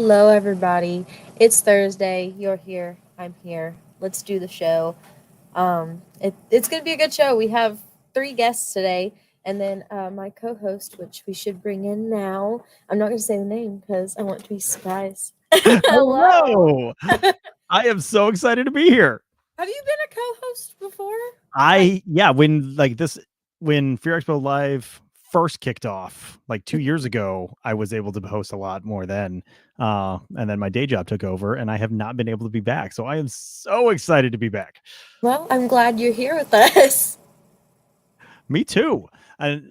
Hello, everybody. It's Thursday. You're here. I'm here. Let's do the show. It's going to be a good show. We have three guests today, and then my co-host, which we should bring in now. I'm not going to say the name because I want to be surprised. Hello. Hello. I am so excited to be here. Have you been a co-host before? When Fear Expo Live first kicked off, like 2 years ago, I was able to host a lot more then. And then my day job took over and I have not been able to be back. So I am so excited to be back. Well, I'm glad you're here with us. Me too. And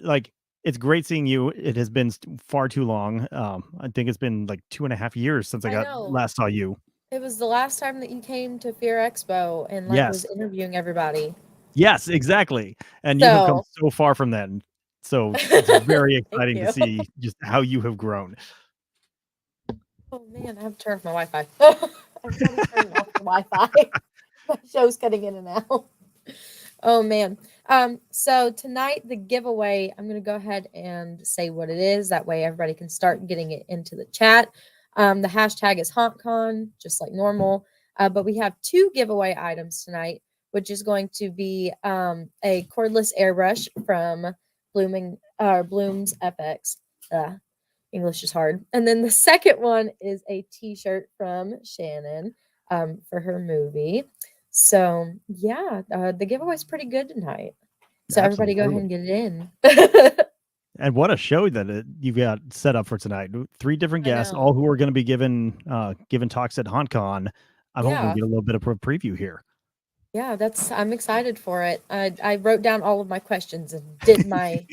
it's great seeing you. It has been far too long. I think it's been like 2.5 years since I last saw you. It was the last time that you came to Fear Expo and was interviewing everybody. Yes, exactly. And you have come so far from that. So it's very exciting to see just how you have grown. Oh man, I have to turn off my Wi-Fi. I've got to turn off the Wi-Fi. My show's cutting in and out. Oh man. So tonight the giveaway, I'm gonna go ahead and say what it is. That way everybody can start getting it into the chat. The hashtag is HauntCon, just like normal. But we have two giveaway items tonight, which is going to be a cordless airbrush from Bloom's FX. English is hard. And then the second one is a t-shirt from Shannon for her movie. So yeah, the giveaway is pretty good tonight. So everybody go ahead and get it in. And what a show that you've got set up for tonight. 3 different guests, all who are going to be given talks at HauntCon. I'm hoping we get a little bit of a preview here. Yeah, I'm excited for it. I wrote down all of my questions and did my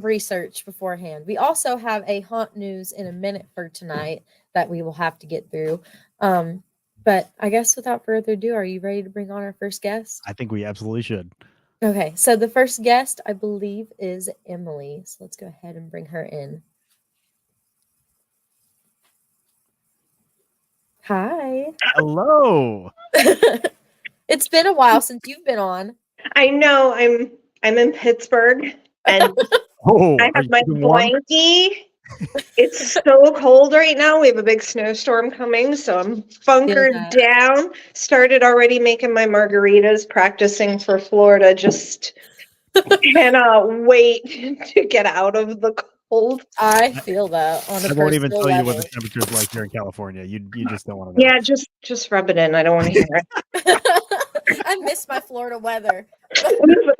research beforehand. We also have a haunt news in a minute for tonight that we will have to get through. But I guess without further ado, are you ready to bring on our first guest? I think we absolutely should. Okay, so the first guest, I believe, is Emily. So let's go ahead and bring her in. Hi. Hello. It's been a while since you've been on. I know. I'm in Pittsburgh and I have my blankie. It's so cold right now. We have a big snowstorm coming, so I'm bunkered down. Started already making my margaritas, practicing for Florida. Just cannot wait to get out of the cold. I feel that on a personal level. I won't even tell you what the temperature's like here in California. You just don't want to know. Yeah, just rub it in. I don't want to hear it. I miss my Florida weather.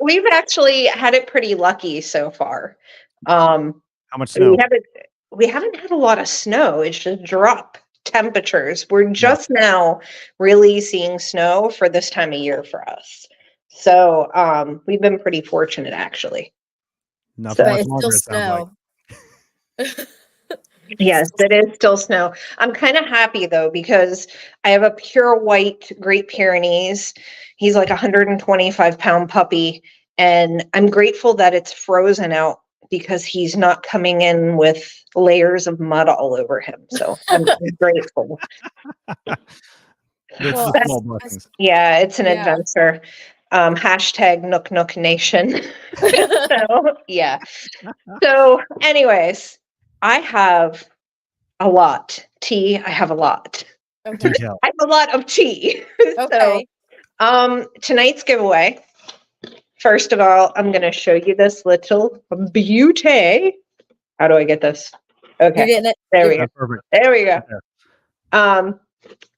We've actually had it pretty lucky so far. How much snow? We haven't had a lot of snow. It's just drop temperatures. We're just now really seeing snow for this time of year for us. So we've been pretty fortunate, actually. But it's still snow. Yes, it is still snow. I'm kind of happy though, because I have a pure white Great Pyrenees. He's like a 125-pound puppy, and I'm grateful that it's frozen out because he's not coming in with layers of mud all over him. So I'm grateful. Yeah, it's an adventure. Hashtag Nook Nook Nation. So yeah. So anyways, I have a lot. Tea, I have a lot. Okay. I have a lot of tea. Okay. So tonight's giveaway. First of all, I'm going to show you this little beauty. How do I get this? Okay. You're getting it. There we go. Perfect. There we go.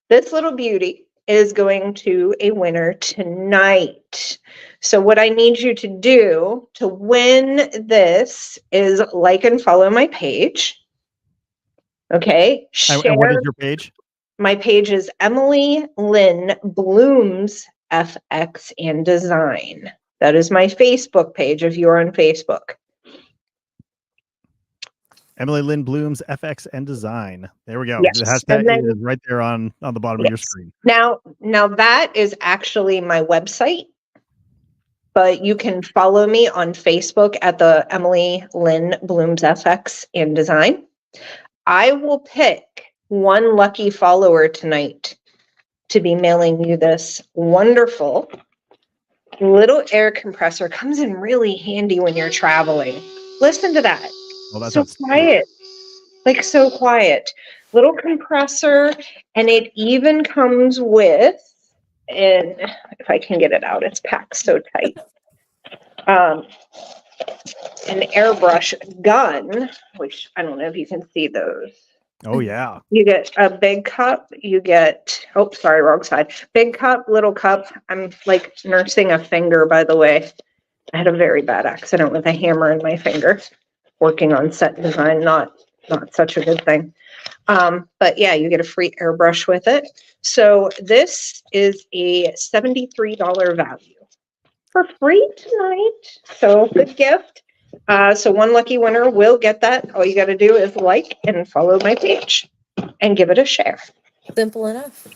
This little beauty is going to a winner tonight. So what I need you to do to win this is like and follow my page. Okay. And what is your page? My page is Emily Lynn Bloom's FX and Design. That is my Facebook page if you're on Facebook. Emily Lynn Bloom's FX and Design. There we go. Yes. The hashtag is right there on the bottom of your screen. Now that is actually my website, but you can follow me on Facebook at the Emily Lynn Bloom's FX and Design. I will pick one lucky follower tonight to be mailing you this wonderful little air compressor. Comes in really handy when you're traveling. Listen to that. Well, that's so quiet. Like so quiet. little compressor, and it even comes with, and if I can get it out, it's packed so tight. An airbrush gun, which I don't know if you can see those. Oh yeah. You get a big cup, you get, oh, sorry, wrong side. Big cup, little cup. I'm like nursing a finger, by the way. I had a very bad accident with a hammer in my finger. Working on set design, not such a good thing. But yeah, you get a free airbrush with it. So this is a $73 value for free tonight. So good gift. So one lucky winner will get that. All you got to do is like and follow my page and give it a share. Simple enough.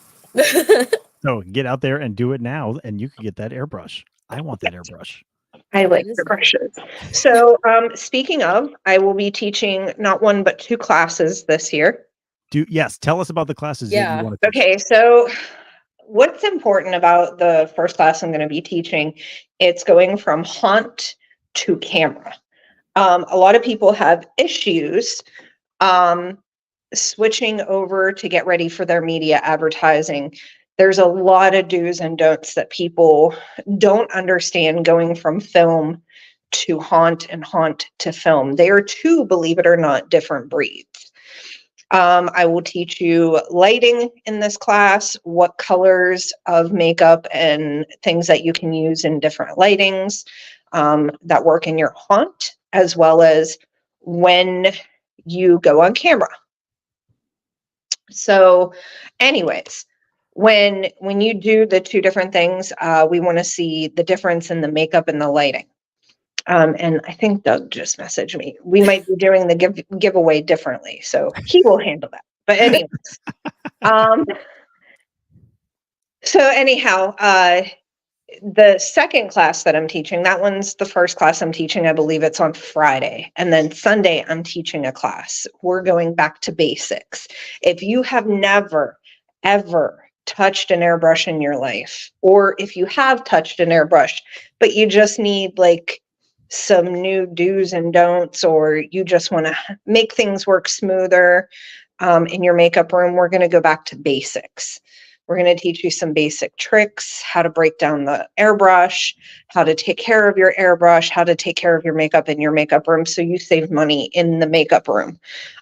So get out there and do it now, and you could get that airbrush. I want that airbrush. I like That is the brushes. So speaking of, I will be teaching not one but two classes this year. Yes, tell us about the classes that Yeah. you want to teach. Okay, so what's important about the first class I'm going to be teaching, it's going from haunt to camera. A lot of people have issues switching over to get ready for their media advertising. There's a lot of do's and don'ts that people don't understand going from film to haunt and haunt to film. They are two, believe it or not, different breeds. I will teach you lighting in this class, what colors of makeup and things that you can use in different lightings that work in your haunt, as well as when you go on camera. So anyways, when you do the two different things, we want to see the difference in the makeup and the lighting. And I think Doug just messaged me. We might be doing the giveaway differently, so he will handle that. But anyways, so anyhow, the second class that I'm teaching, that one's the first class I'm teaching. I believe it's on Friday. And then Sunday, I'm teaching a class. We're going back to basics. If you have never, ever touched an airbrush in your life, or if you have touched an airbrush, but you just need like some new do's and don'ts, or you just want to make things work smoother in your makeup room, we're going to go back to basics. We're going to teach you some basic tricks, how to break down the airbrush, how to take care of your airbrush, how to take care of your makeup in your makeup room so you save money in the makeup room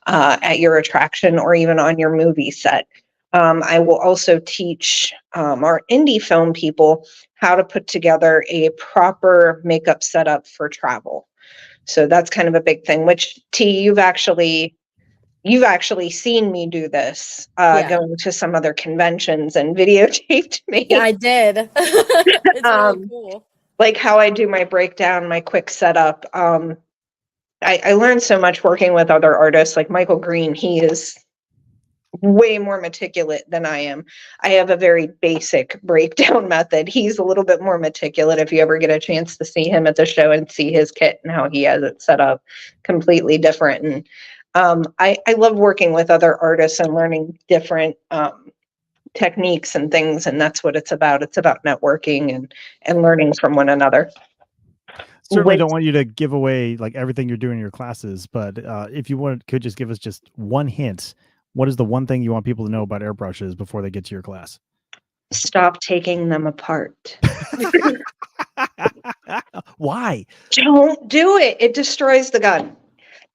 at your attraction or even on your movie set. I will also teach our indie film people how to put together a proper makeup setup for travel. So that's kind of a big thing, which T, you've actually seen me do this, going to some other conventions and videotaped me. Yeah, I did. It's really cool. Like how I do my breakdown, my quick setup. I learned so much working with other artists like Michael Green. He is way more meticulous than I am. I have a very basic breakdown method. He's a little bit more meticulous. If you ever get a chance to see him at the show and see his kit and how he has it set up, completely different. And I love working with other artists and learning different techniques and things, and that's what it's about. It's about networking and learning from one another. Certainly don't want you to give away like everything you're doing in your classes, but if you could just give us just one hint. What is the one thing you want people to know about airbrushes before they get to your class? Stop taking them apart. Why? Don't do it. It destroys the gun.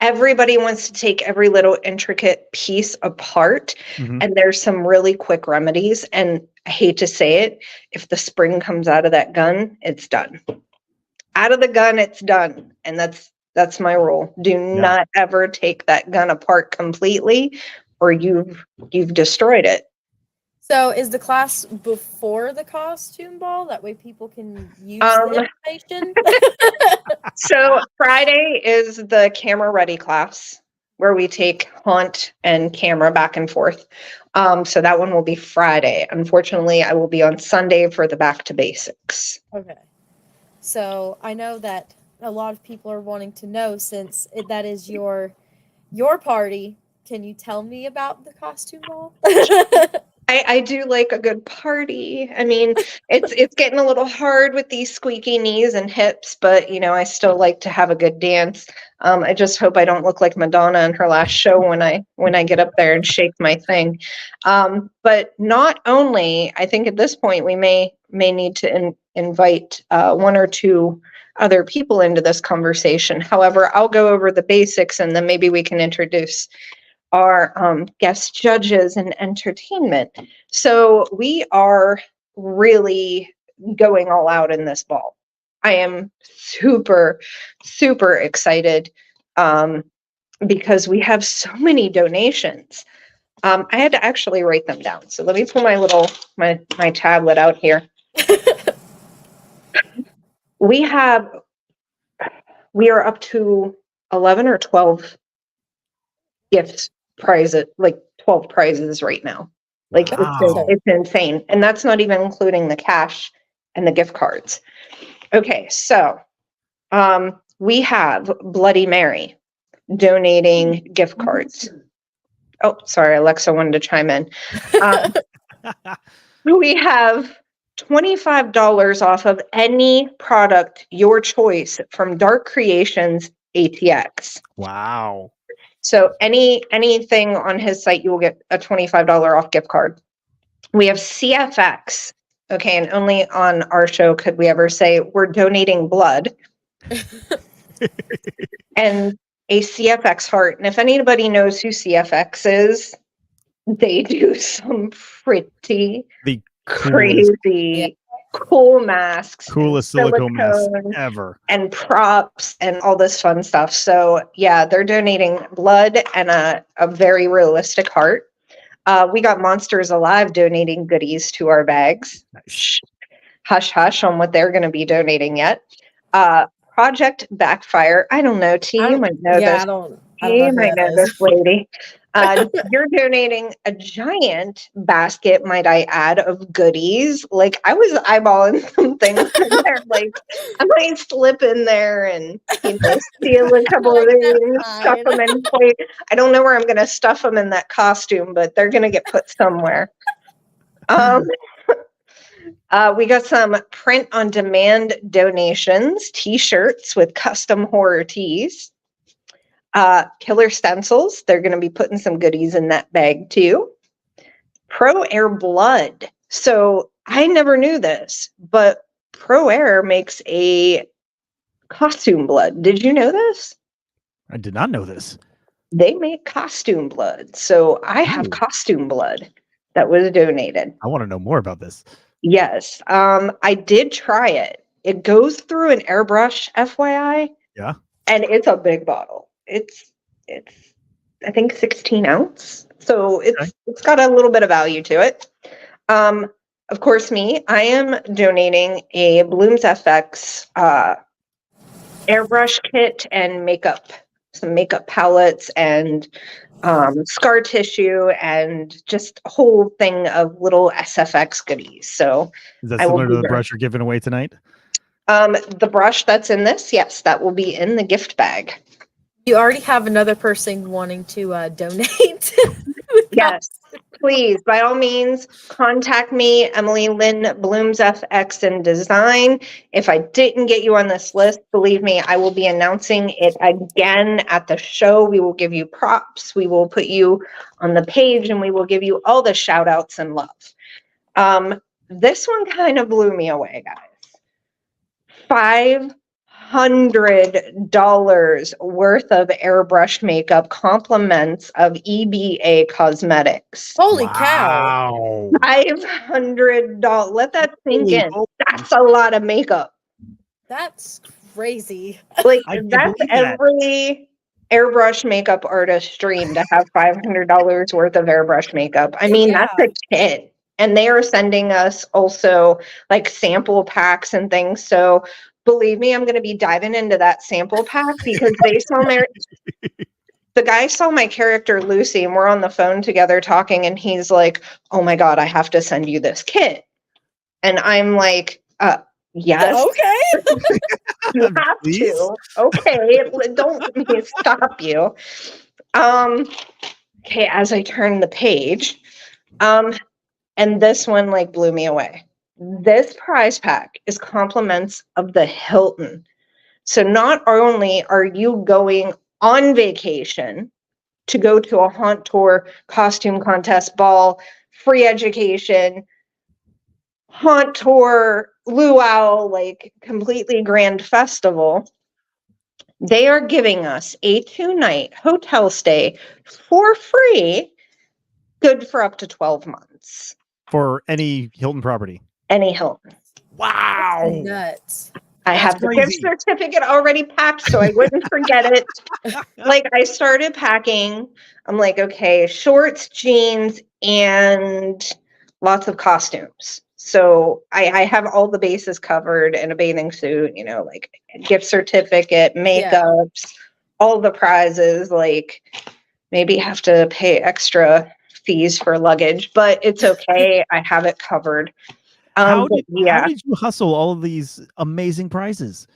Everybody wants to take every little intricate piece apart, and there's some really quick remedies. And I hate to say it, if the spring comes out of that gun, it's done. Out of the gun, it's done. And that's my rule. Do not ever take that gun apart completely, or you've destroyed it. So is the class before the costume ball? That way people can use the information? So Friday is the camera ready class where we take haunt and camera back and forth. So that one will be Friday. Unfortunately, I will be on Sunday for the back to basics. Okay. So I know that a lot of people are wanting to know, since that is your party. Can you tell me about the costume ball? I do like a good party. I mean, it's getting a little hard with these squeaky knees and hips, but you know, I still like to have a good dance. I just hope I don't look like Madonna in her last show when I get up there and shake my thing. But not only, I think at this point we may need to invite one or two other people into this conversation. However, I'll go over the basics and then maybe we can introduce our guest judges and entertainment. So we are really going all out in this ball. I am super, super excited because we have so many donations. I had to actually write them down. So let me pull my tablet out here. We are up to 11 or 12 gift prizes, like 12 prizes right now. Like Wow. it's insane. And that's not even including the cash and the gift cards. Okay, so we have Bloody Mary donating gift cards. Oh, sorry, Alexa wanted to chime in. We have $25 off of any product, your choice, from Dark Creations ATX. Wow. So anything on his site, you will get a $25 off gift card. We have CFX. Okay, and only on our show could we ever say we're donating blood. And a CFX heart. And if anybody knows who CFX is, they do some pretty The crazy, cool masks, coolest silicone mask ever, and props and all this fun stuff. So yeah, they're donating blood and a very realistic heart. We got Monsters Alive donating goodies to our bags. Nice. Hush hush on what they're going to be donating yet. Project Backfire. I don't know. T, you might know this. I don't You know who might that know is. this lady. You're donating a giant basket, might I add, of goodies. Like I was eyeballing some things in there. Like I might slip in there and steal a couple of things, stuff them in plate. I don't know where I'm going to stuff them in that costume, but they're going to get put somewhere. We got some print on demand donations, t-shirts with custom horror tees. Killer stencils. They're going to be putting some goodies in that bag too. Pro Air Blood. So I never knew this, but Pro Air makes a costume blood. Did you know this? I did not know this. They make costume blood. So I have costume blood that was donated. I want to know more about this. Yes. I did try it. It goes through an airbrush, FYI. Yeah. And it's a big bottle. It's I think 16 ounce. So it's got a little bit of value to it. Of course, I am donating a Blooms FX airbrush kit and some makeup palettes and scar tissue and just a whole thing of little SFX goodies. So is that similar to the brush you're giving away tonight? The brush that's in this, yes, that will be in the gift bag. You already have another person wanting to donate. Yes, please, by all means, contact me, Emily Lynn Blooms FX and Design. If I didn't get you on this list, believe me, I will be announcing it again at the show. We will give you props. We will put you on the page and we will give you all the shout outs and love. This one kind of blew me away, guys. $500 worth of airbrush makeup compliments of EBA Cosmetics. Holy cow. $500. Let that sink in. That's a lot of makeup. That's crazy. Like that's every airbrush makeup artist dream to have $500 worth of airbrush makeup. I mean, that's a kit. And they are sending us also like sample packs and things. So believe me, I'm going to be diving into that sample pack because the guy saw my character Lucy and we're on the phone together talking and he's like, oh my God, I have to send you this kit. And I'm like, yes. Okay. You have to. Okay. Don't let me stop you. Okay. As I turn the page, And this one like blew me away. This prize pack is compliments of the Hilton. So not only are you going on vacation to go to a haunt tour, costume contest, ball, free education, haunt tour, luau, like completely grand festival, they are giving us a 2-night hotel stay for free, good for up to 12 months. For any Hilton property. Any Hilton. Wow. Nuts. I That's have the gift crazy. certificate already packed so I wouldn't forget it. Like I started packing. I'm like, okay, shorts, jeans, and lots of costumes. So I have all the bases covered in a bathing suit, you know, like gift certificate, makeups, all the prizes, like maybe have to pay extra fees for luggage, but it's okay. I have it covered. How But did you hustle all of these amazing prizes?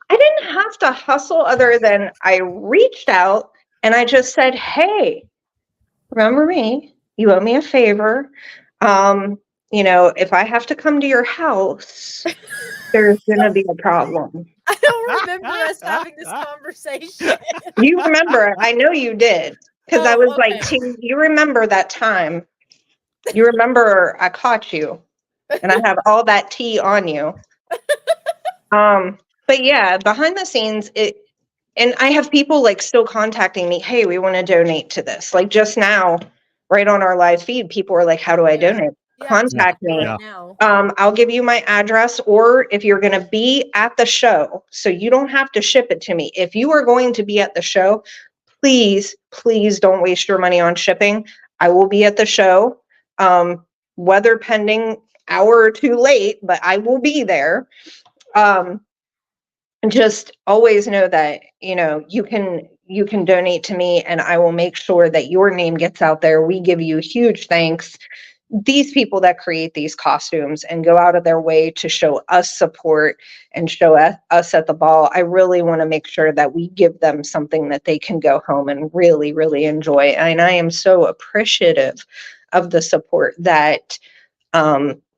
I didn't have to hustle other than I reached out and I just said, hey, remember me? You owe me a favor. You know, if I have to come to your house, there's going to be a problem. I don't remember us having this conversation. You remember, I know you did. Because I was like, okay. you remember that time. You remember I caught you and I have all that tea on you. But yeah, behind the scenes, and I have people like still contacting me, hey, we want to donate to this. Like just now, right on our live feed, people are like, how do I donate? Contact me. Right now. I'll give you my address, or if you're going to be at the show, so you don't have to ship it to me. If you are going to be at the show, please don't waste your money on shipping. I will be at the show, weather pending, hour or two late, but I will be there. And just always know that, you know, you can donate to me and I will make sure that your name gets out there. We give you huge thanks. These people that create these costumes and go out of their way to show us support and show us at the ball, I really want to make sure that we give them something that they can go home and really, really enjoy. And I am so appreciative of the support that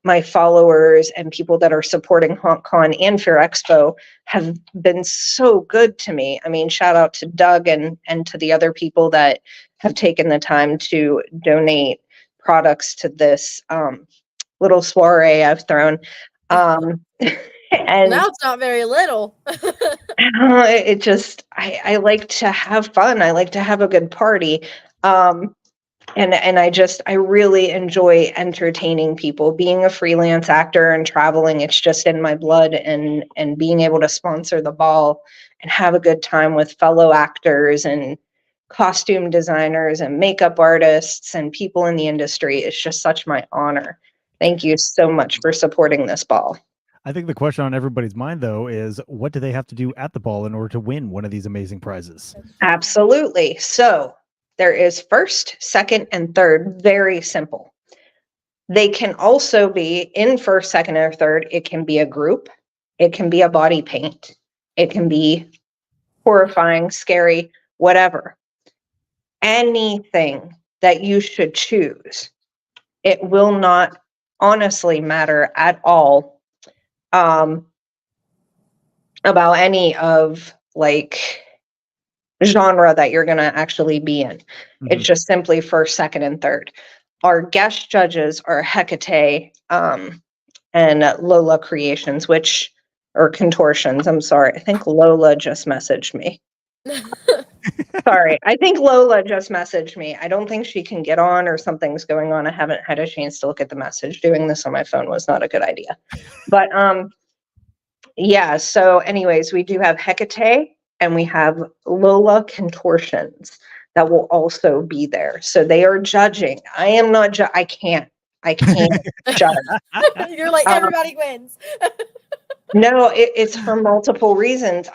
my followers and people that are supporting HauntCon and Fear Expo have been so good to me. I mean, shout out to Doug and to the other people that have taken the time to donate products to this little soiree I've thrown. And now it's not very little. it just, I like to have fun. I like to have a good party. And I really enjoy entertaining people. Being a freelance actor and traveling, it's just in my blood, and being able to sponsor the ball and have a good time with fellow actors and costume designers and makeup artists and people in the industry is just such my honor. Thank you so much for supporting this ball. I think the question on everybody's mind, though, is what do they have to do at the ball in order to win one of these amazing prizes? Absolutely. So there is first, second, and third. Very simple. They can also be in first, second, or third. It can be a group. It can be a body paint. It can be horrifying, scary, whatever. Anything that you should choose. It will not honestly matter at all about any of like genre that you're going to actually be in. It's just simply first, second, and third. Our guest judges are Hecate and Lola Creations, or Contortions. I'm sorry. I think Lola just messaged me. Sorry. I think Lola just messaged me. I don't think she can get on or something's going on. I haven't had a chance to look at the message. Doing this on my phone was not a good idea. But yeah, so anyways, we do have Hecate and we have Lola Contortions that will also be there. So they are judging. I am not I can't judge. You're like, everybody wins. No, it's for multiple reasons.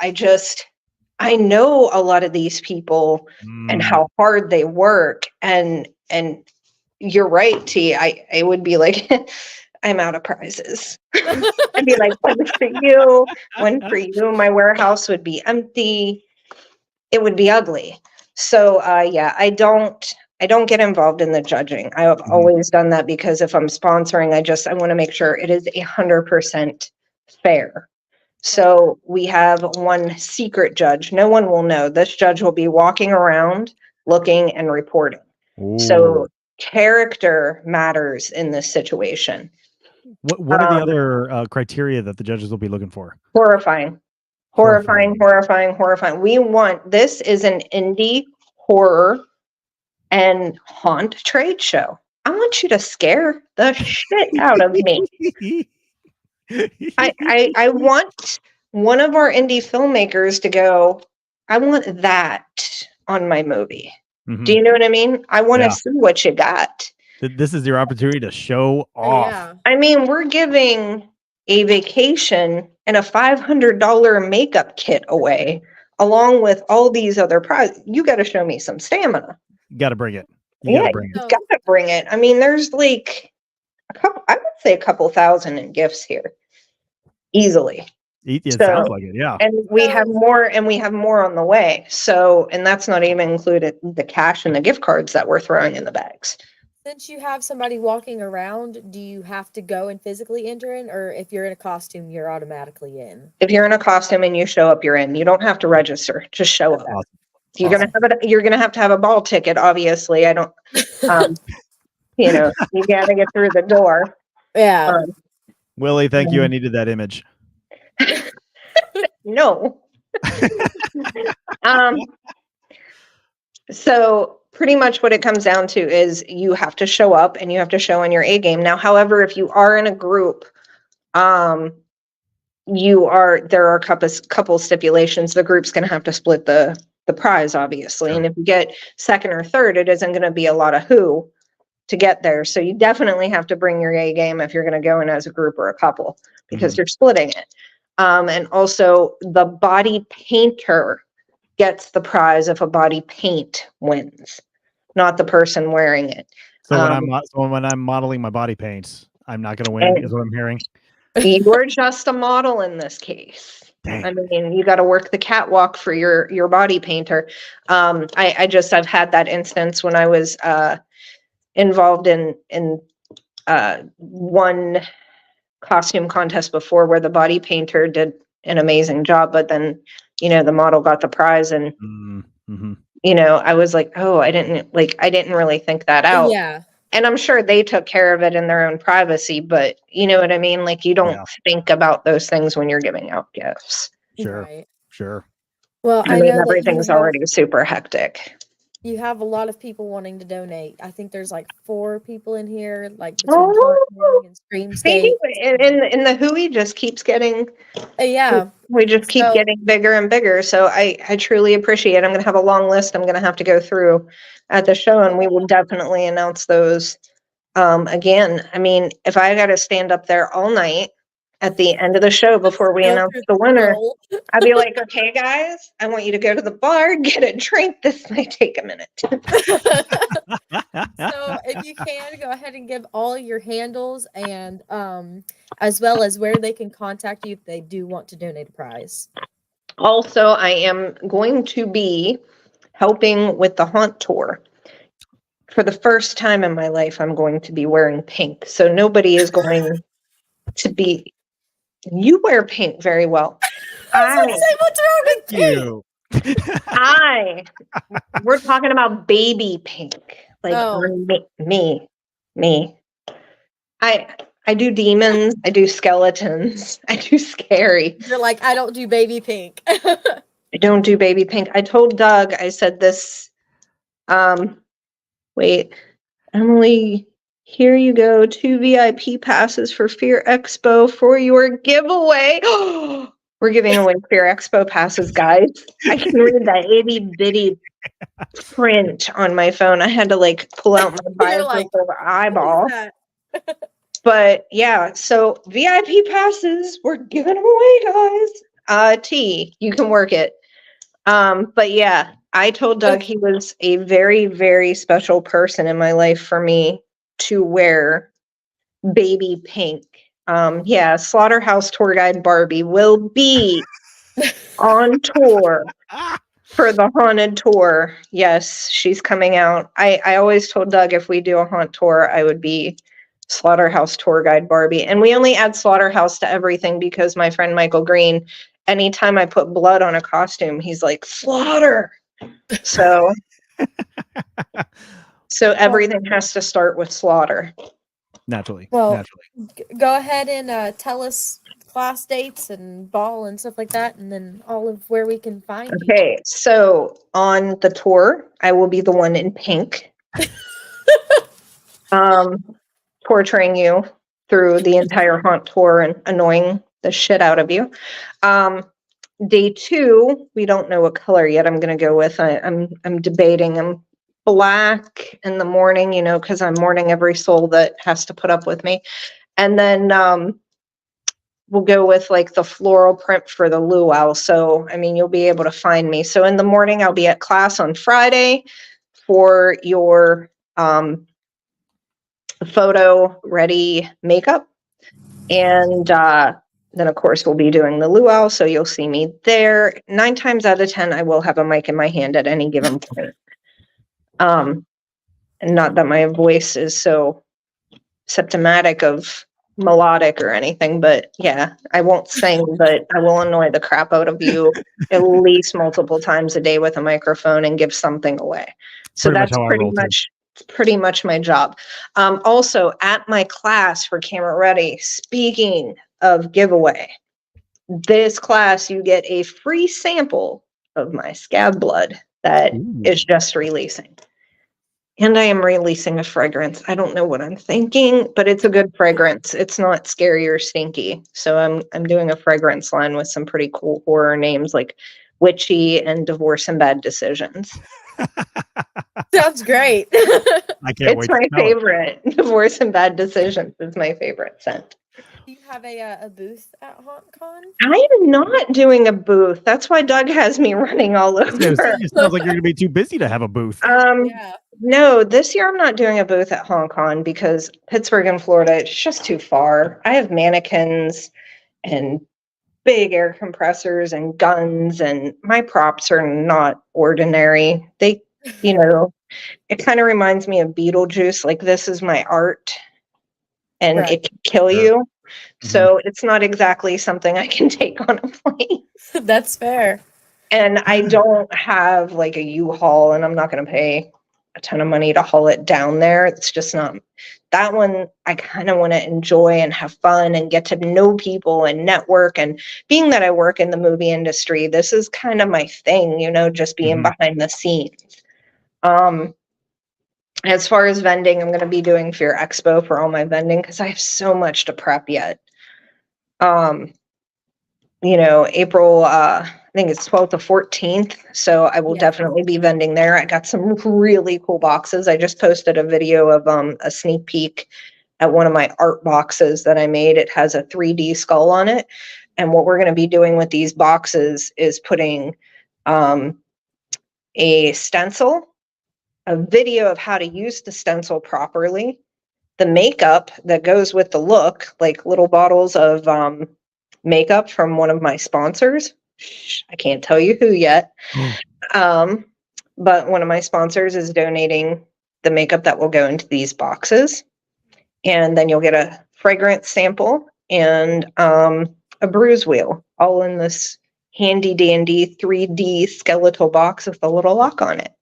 I know a lot of these people and how hard they work. And you're right, T. I would be like, I'm out of prizes. I'd be like, one for you, one for you. My warehouse would be empty. It would be ugly. So yeah, I don't I don't get involved in the judging. I have always done that because if I'm sponsoring, I want to make sure it is 100% fair. So we have one secret judge. No one will know. This judge will be walking around, looking and reporting. So character matters in this situation. What are the other criteria that the judges will be looking for? Horrifying. We want, this is an indie horror and haunt trade show. I want you to scare the shit out of me. I want one of our indie filmmakers to go, I want that on my movie. Do you know what I mean? I want to see what you got. This is your opportunity to show off. Yeah. I mean, we're giving a vacation and a $500 makeup kit away, along with all these other prizes. You got to show me some stamina. You got to bring it. You got to bring it. I mean, there's like I would say a couple thousand in gifts here. Easily. It sounds like it, yeah. And we have more on the way. So, and that's not even included the cash and the gift cards that we're throwing in the bags. Since you have somebody walking around, do you have to go and physically enter in, or if you're in a costume, you're automatically in? If you're in a costume and you show up, you're in. You don't have to register. Just show up. Awesome. You're gonna have to have a ball ticket, obviously. I don't you know, you gotta get through the door. Yeah. Willie, thank you. I needed that image. No. So pretty much what it comes down to is you have to show up and you have to show on your A game. Now, however, if you are in a group, there are a couple stipulations. The group's going to have to split the prize, obviously. And if you get second or third, it isn't going to be a lot of who to get there. So you definitely have to bring your A game if you're going to go in as a group or a couple, because you're splitting it. And also the body painter gets the prize if a body paint wins, not the person wearing it. So when I'm modeling my body paints, I'm not going to win, is what I'm hearing. You're just a model in this case. Dang. I mean, you got to work the catwalk for your body painter. I've had that instance when I was involved in one costume contest before, where the body painter did an amazing job, but then, you know, the model got the prize, and you know, I was like, oh, I didn't really think that out. Yeah. And I'm sure they took care of it in their own privacy, but you know what I mean? Like, you don't think about those things when you're giving out gifts. Sure. Right. Sure. Well, I mean, everything's already super hectic. You have a lot of people wanting to donate. I think there's like 4 people in here, like between and Screamscape. And the Hui just keeps getting, we just keep getting bigger and bigger. So I truly appreciate it. I'm going to have a long list I'm going to have to go through at the show, and we will definitely announce those again. I mean, if I got to stand up there all night at the end of the show before we announce the winner, I'd be like, okay, guys, I want you to go to the bar, get a drink. This might take a minute. So if you can, go ahead and give all your handles, and as well as where they can contact you if they do want to donate a prize. Also, I am going to be helping with the haunt tour. For the first time in my life, I'm going to be wearing pink. So nobody is going to be. You wear pink very well. What's wrong with you? We're talking about baby pink. Like me. I do demons. I do skeletons. I do scary. You're like, I don't do baby pink. I don't do baby pink. I told Doug, I said this. Wait, Emily. Here you go, 2 VIP passes for Fear Expo for your giveaway. We're giving away Fear Expo passes, guys. I can read that itty bitty print on my phone. I had to like pull out my bifocal eyeball. But yeah, so VIP passes, we're giving them away, guys. T, you can work it. But yeah, I told Doug he was a very, very special person in my life for me to wear baby pink. Slaughterhouse tour guide Barbie will be on tour For the haunted tour, yes, she's coming out. I always told Doug if we do a haunt tour, I would be Slaughterhouse tour guide Barbie. And we only add Slaughterhouse to everything because my friend Michael Green, anytime I put blood on a costume, he's like, Slaughter. So everything has to start with Slaughter. Naturally. Well, go ahead and tell us class dates and ball and stuff like that, and then all of where we can find you. Okay, so on the tour, I will be the one in pink. Torturing you through the entire haunt tour and annoying the shit out of you. Day 2, we don't know what color yet I'm going to go with. I'm debating. I'm black in the morning, because I'm mourning every soul that has to put up with me. And then we'll go with like the floral print for the luau. So, you'll be able to find me. So in the morning, I'll be at class on Friday for your photo ready makeup. And then, of course, we'll be doing the luau. So you'll see me there. 9 times out of 10, I will have a mic in my hand at any given point. And not that my voice is so symptomatic of melodic or anything, but yeah, I won't sing, but I will annoy the crap out of you at least multiple times a day with a microphone and give something away. So that's pretty much my job. Also at my class for Camera Ready, speaking of giveaway, this class, you get a free sample of my scab blood that is just releasing. And I am releasing a fragrance. I don't know what I'm thinking, but it's a good fragrance. It's not scary or stinky. So I'm doing a fragrance line with some pretty cool horror names like Witchy and Divorce and Bad Decisions. Sounds great. I can't wait. It's my favorite. Divorce and Bad Decisions is my favorite scent. Do you have a booth at HauntCon? I am not doing a booth. That's why Doug has me running all over. It sounds like you're going to be too busy to have a booth. Yeah. No, this year I'm not doing a booth at HauntCon because Pittsburgh and Florida, it's just too far. I have mannequins and big air compressors and guns, and my props are not ordinary. They, it kind of reminds me of Beetlejuice. Like, this is my art, and it can kill you. So it's not exactly something I can take on a plane. That's fair. And I don't have like a U-Haul, and I'm not going to pay a ton of money to haul it down there. It's just not that one. I kind of want to enjoy and have fun and get to know people and network. And being that I work in the movie industry, this is kind of my thing, just being behind the scenes. As far as vending, I'm going to be doing Fear Expo for all my vending because I have so much to prep yet. April, I think it's 12th to 14th. So I will definitely be vending there. I got some really cool boxes. I just posted a video of a sneak peek at one of my art boxes that I made. It has a 3D skull on it. And what we're going to be doing with these boxes is putting a stencil, a video of how to use the stencil properly, the makeup that goes with the look, like little bottles of makeup from one of my sponsors. I can't tell you who yet. But one of my sponsors is donating the makeup that will go into these boxes. And then you'll get a fragrance sample and a bruise wheel, all in this handy dandy 3D skeletal box with a little lock on it.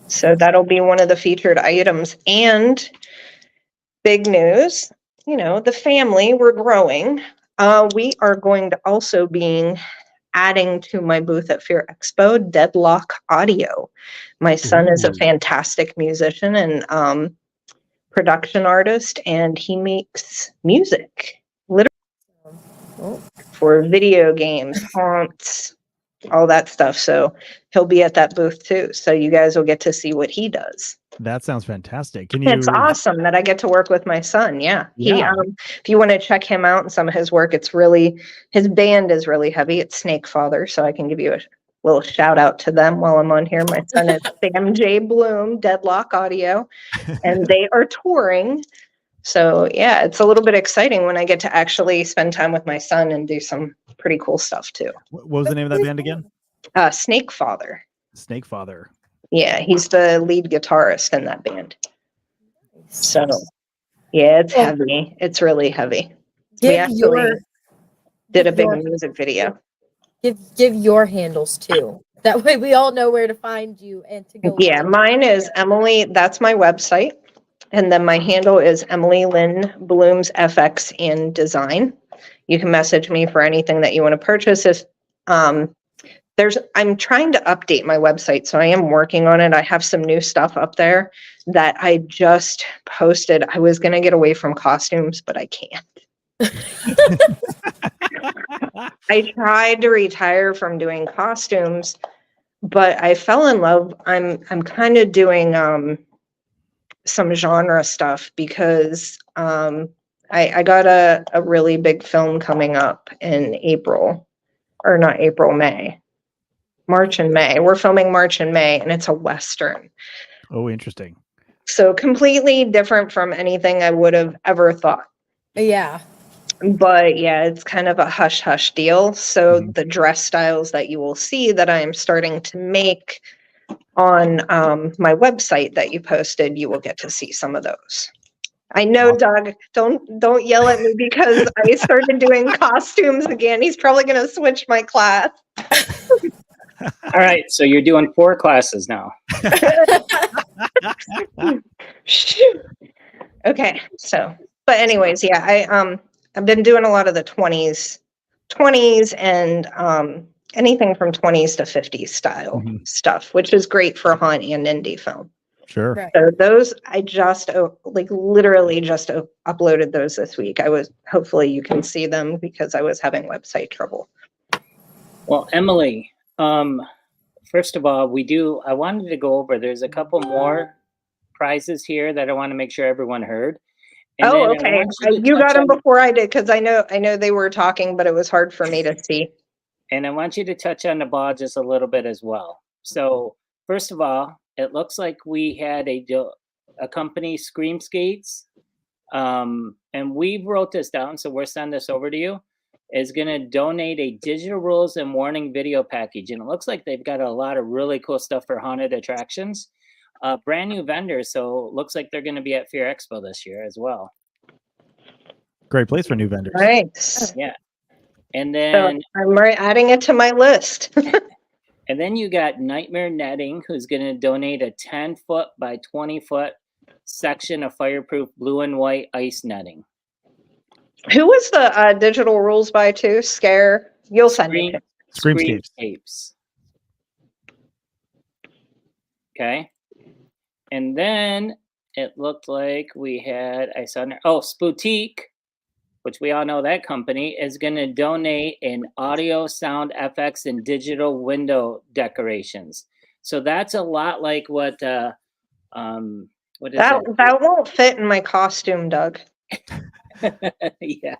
So that'll be one of the featured items. And big news, the family, we're growing. We are going to also be adding to my booth at Fear Expo, Deadlock Audio. My son is a fantastic musician and production artist, and he makes music, literally, for video games, haunts, all that stuff. So he'll be at that booth too. So you guys will get to see what he does. That sounds fantastic. It's awesome that I get to work with my son. Yeah. If you want to check him out and some of his work, his band is really heavy. It's Snake Father. So I can give you a little shout out to them while I'm on here. My son is Sam J. Bloom, Deadlock Audio, and they are touring. So yeah, it's a little bit exciting when I get to actually spend time with my son and do some pretty cool stuff too. What was the name of that band again? Snake Father. Snake Father. Yeah, he's the lead guitarist in that band. So, Nice. yeah, it's Well, heavy. It's really heavy. We Give actually your did a give big your music video. give your handles too. That way we all know where to find you and to go. Yeah, like mine is Emily. That's my website. And then my handle is Emily Lynn Blooms FX and Design. You can message me for anything that you want to purchase. If I'm trying to update my website, so I am working on it. I have some new stuff up there that I just posted. I was going to get away from costumes, but I can't. I tried to retire from doing costumes, but I fell in love. I'm kind of doing some genre stuff because I got a really big film coming up in April, or not April, May. March and May. We're filming March and May, and it's a Western. Oh, interesting. So completely different from anything I would have ever thought. Yeah. But yeah, it's kind of a hush hush deal. So Mhm. the dress styles that you will see that I am starting to make on my website that you posted, you will get to see some of those. I know, Awesome. Doug, don't yell at me because I started doing costumes again. He's probably going to switch my class. All right, so you're doing 4 classes now. Okay, so but anyways, yeah, I've been doing a lot of the 20s and anything from 20s to 50s style Mhm. stuff, which is great for haunt and indie film. Sure. Right. So those I just literally just uploaded those this week. Hopefully you can see them because I was having website trouble. Well, Emily, first of all, I wanted to go over, there's a couple more prizes here that I want to make sure everyone heard. And Oh, then I okay. want you to You got touch them on, before I did because I know they were talking, but it was hard for me to see. and I want you to touch on the ball just a little bit as well. So first of all, it looks like we had a company, Screamskates, and we wrote this down, so we'll send this over to you, is going to donate a digital rules and warning video package. And it looks like they've got a lot of really cool stuff for haunted attractions. Brand new vendors, so looks like they're going to be at Fear Expo this year as well. Great place for new vendors. Nice. Yeah. And So then I'm adding it to my list. and then you got Nightmare Netting, who's going to donate a 10-foot by 20-foot section of fireproof blue and white ice netting. Who was the digital rules by to? Scare. You'll send it to. Screamscapes. Screamscapes. Okay. And then it looked like we had, Spoutique, which we all know that company, is going to donate an audio, sound, FX, and digital window decorations. So that's a lot like what is that? That won't fit in my costume, Doug. Yeah.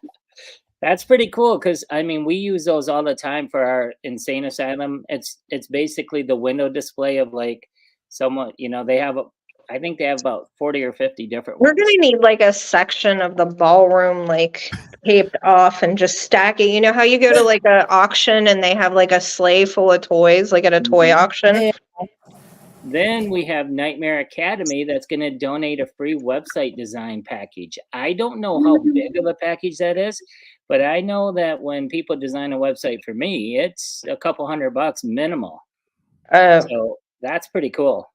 That's pretty cool because I mean we use those all the time for our insane asylum. It's basically the window display of like someone, I think they have about 40 or 50 different We're ones. gonna need like a section of the ballroom like taped off and just stack it. You know how you go to like an auction and they have like a sleigh full of toys, like at a toy auction? Yeah. Then we have Nightmare Academy that's going to donate a free website design package. I don't know how big of a package that is, but I know that when people design a website for me, it's a couple $100 minimal. So that's pretty cool,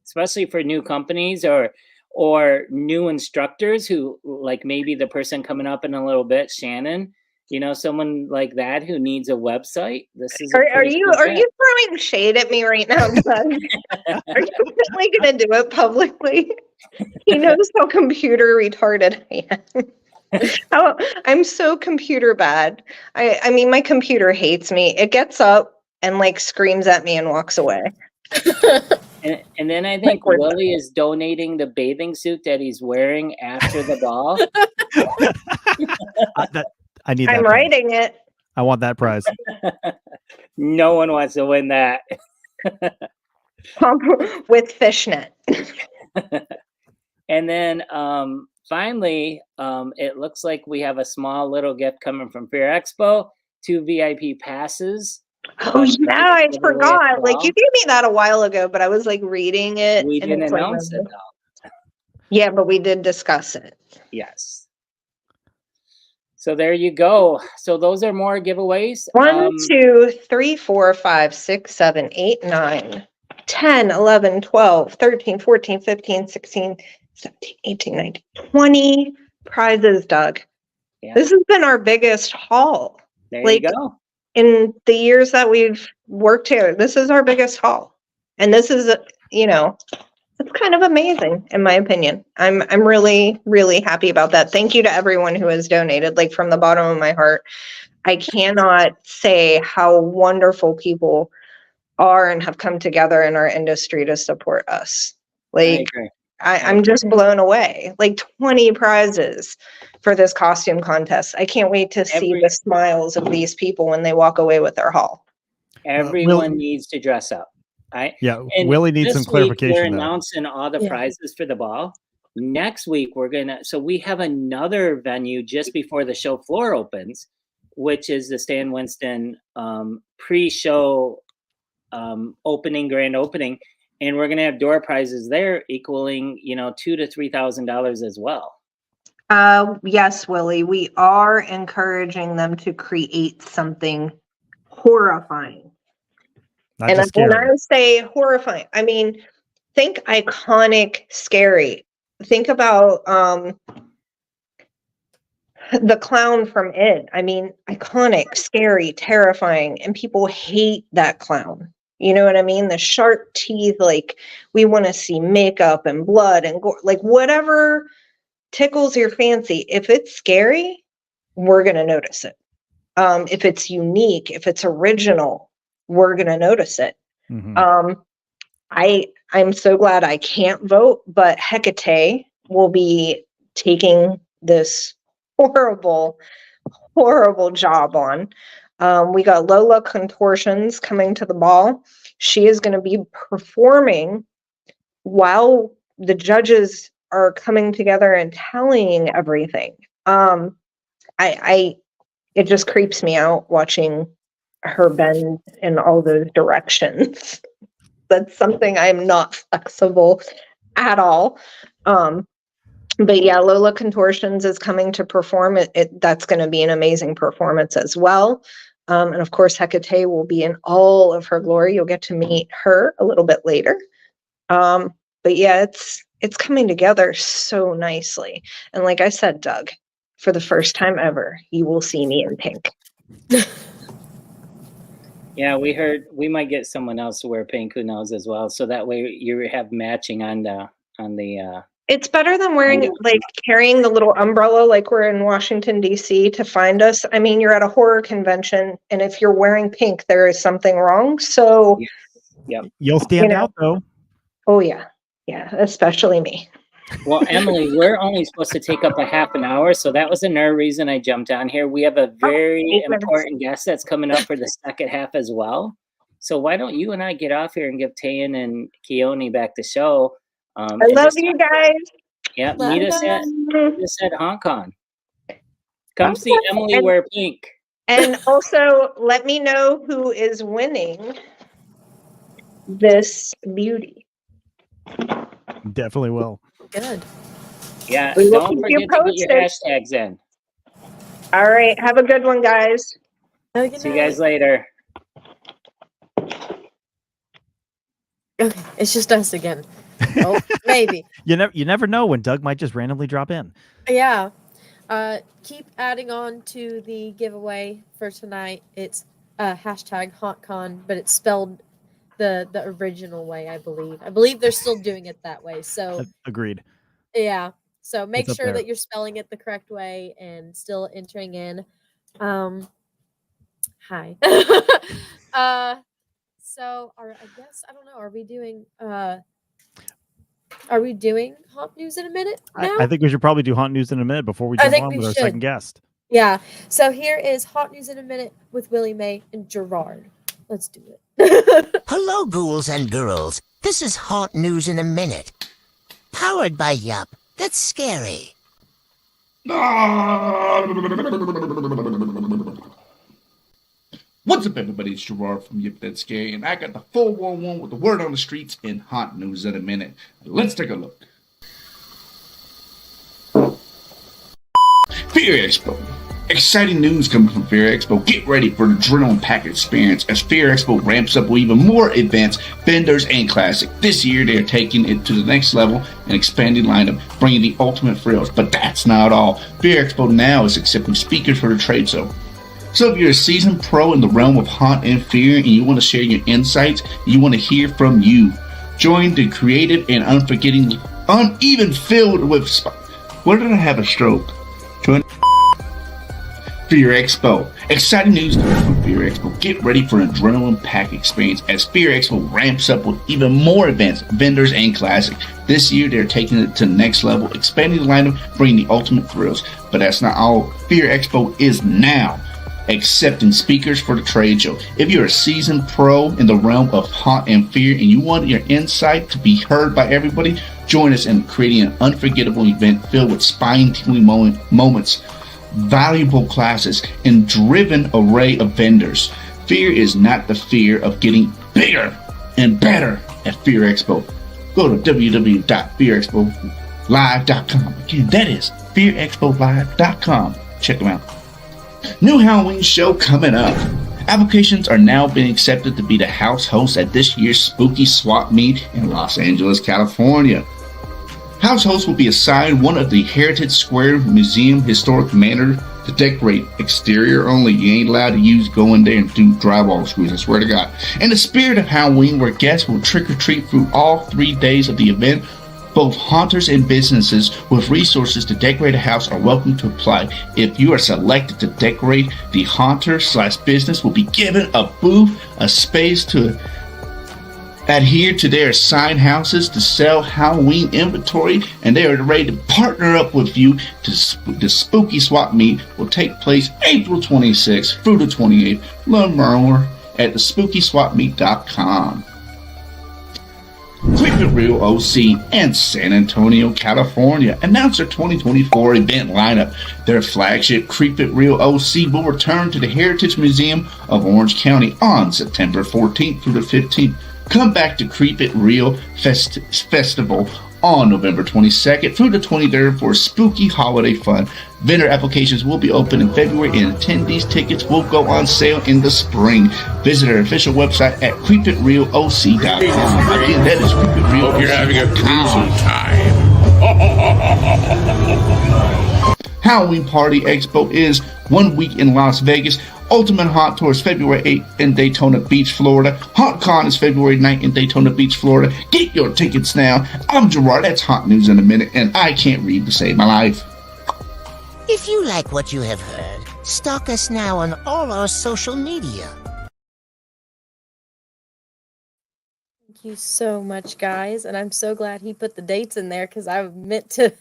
especially for new companies or new instructors who, like maybe the person coming up in a little bit, Shannon, someone like that who needs a website. This is Are you throwing shade at me right now, Doug? Are you really gonna do it publicly? He knows how computer retarded I am. I'm so computer bad. I mean, my computer hates me. It gets up and like screams at me and walks away. And then I think Willie is donating the bathing suit that he's wearing after the ball. I need that. I'm writing it. I want that prize. No one wants to win that. Pump with fishnet. And then finally, it looks like we have a small little gift coming from Fear Expo, 2 VIP passes. Oh yeah, I giveaway forgot. as Like well. you gave me that a while ago, but I was like reading it. We and didn't it's like, announce it though. yeah, but we did discuss it. Yes. So there you go. So those are more giveaways. 1, 2, 3, 4, 5, 6, 7, 8, 9, 10, 11, 12, 13, 14, 15, 16, 17, 18, 19, 20 prizes, Doug. Yeah. This has been our biggest haul. There Like, you go. in the years that we've worked here, this is our biggest haul. And this is, it's kind of amazing in my opinion. I'm really, really happy about that. Thank you to everyone who has donated, like from the bottom of my heart. I cannot say how wonderful people are and have come together in our industry to support us. I Like, agree. I'm just blown away. Like 20 prizes for this costume contest. I can't wait to see the smiles of these people when they walk away with their haul. Everyone needs to dress up. And Willie needs some this week we're clarification though. announcing all the Yeah. prizes for the ball. Next week so we have another venue just before the show floor opens, which is the Stan Winston pre-show grand opening, and we're gonna have door prizes there equaling $2,000 to $3,000 as well. Yes, Willie, we are encouraging them to create something horrifying. Not just scary. When I say horrifying, I mean, think iconic, scary. Think about the clown from It. I mean, iconic, scary, terrifying, and people hate that clown. You know what I mean? The sharp teeth, like we want to see makeup and blood and gore, like whatever tickles your fancy. If it's scary, we're going to notice it. If it's unique, if it's original, we're going to notice it. Mm-hmm. I'm so glad I can't vote, but Hecate will be taking this horrible job on. We got Lola Contortions coming to the ball. She is going to be performing while the judges are coming together and tallying everything. It just creeps me out watching her bend in all those directions. That's something I'm not flexible at all. But yeah, Lola Contortions is coming to perform. That's going to be an amazing performance as well. And of course, Hecate will be in all of her glory. You'll get to meet her a little bit later. But yeah, it's coming together so nicely. And like I said, Doug, for the first time ever, you will see me in pink. Yeah, we heard we might get someone else to wear pink, who knows, as well. So that way you have matching on the It's better than carrying the little umbrella like we're in Washington, D.C. to find us. I mean, you're at a horror convention, and if you're wearing pink, there is something wrong. So yeah, you'll stand out though. Oh yeah, especially me. Well, Emily, we're only supposed to take up a half an hour, so that was another reason I jumped on here. We have a very important guest that's coming up for the second half as well. So why don't you and I get off here and give Tayan and Keone back the show? I love you guys. Yeah, meet us at Hong Kong. Come see Emily wear pink. And also let me know who is winning this beauty. Definitely will. Good. Yeah, don't forget to get your hashtags in. All right, have a good one, guys. See you guys later. Okay, it's just us again. Oh, maybe. You never know when Doug might just randomly drop in. Yeah. Keep adding on to the giveaway for tonight. It's hashtag HauntCon, but it's spelled the original way, I believe. I believe they're still doing it that way. So agreed. Yeah. So make It's up sure there. that you're spelling it the correct way and still entering in. Hi. So I guess I don't know. Are we doing haunt news in a minute now? I think we should probably do haunt news in a minute before we jump on with our second guest. Yeah. So here is haunt news in a minute with Willie Mae and Gerard. Let's do it. Hello, ghouls and girls. This is Haunt News in a Minute. Powered by Yup. That's scary. What's up, everybody? It's Gerard from Yip That Scary, and I got the 411 with the word on the streets in hot news in a minute. Let's take a look. Fear Expo. Exciting news coming from Fear Expo. Get ready for an adrenaline-packed experience as Fear Expo ramps up with even more events, vendors, and classic. This year, they are taking it to the next level and expanding lineup, bringing the ultimate thrills. But that's not all. Fear Expo now is accepting speakers for the trade show. So if you're a seasoned pro in the realm of haunt and fear and you want to share your insights, you want to hear from you. Join the creative and unforgetting, uneven filled with... Where did I have a stroke? Join Fear Expo. Exciting news coming from Fear Expo. Get ready for an adrenaline-packed experience as Fear Expo ramps up with even more events, vendors, and classic. This year, they're taking it to the next level, expanding the lineup, bringing the ultimate thrills. But that's not all. Fear Expo is now accepting speakers for the trade show. If you're a seasoned pro in the realm of haunt and fear and you want your insight to be heard by everybody, join us in creating an unforgettable event filled with spine-tingling moments, valuable classes, and driven array of vendors. Fear is not the fear of getting bigger and better at Fear Expo. Go to www.fearexpolive.com. Again, that is fearexpolive.com. Check them out. New Halloween show coming up. Applications are now being accepted to be the house host at this year's spooky swap meet in Los Angeles, California. House host will be assigned one of the Heritage Square Museum historic manor to decorate exterior only. You ain't allowed to go in there and do drywall screws, I swear to God. In the spirit of Halloween, where guests will trick or treat through all 3 days of the event, both haunters and businesses with resources to decorate a house are welcome to apply. If you are selected to decorate, the haunter/business will be given a booth, a space to adhere to their assigned houses to sell Halloween inventory, and they are ready to partner up with you. The spooky swap meet will take place April 26th through the 28th. Learn more at thespookyswapmeet.com. Keep It Real OC and San Antonio, California announced their 2024 event lineup. Their flagship Keep It Real OC will return to the Heritage Museum of Orange County on September 14th through the 15th. Come back to Keep It Real Festival on November 22nd through the 23rd for spooky holiday fun. Vendor applications will be open in February and attendees tickets will go on sale in the spring. Visit our official website at creepitrealoc.com. Again, that is creepitrealoc.com. You're having a gruesome time. Halloween Party Expo is 1 week in Las Vegas. Ultimate Haunt Tour is February 8th in Daytona Beach, Florida. HauntCon is February 9th in Daytona Beach, Florida. Get your tickets now. I'm Gerard, that's Haunt News in a Minute, and I can't read to save my life. If you like what you have heard, stalk us now on all our social media. Thank you so much, guys, and I'm so glad he put the dates in there because I mean to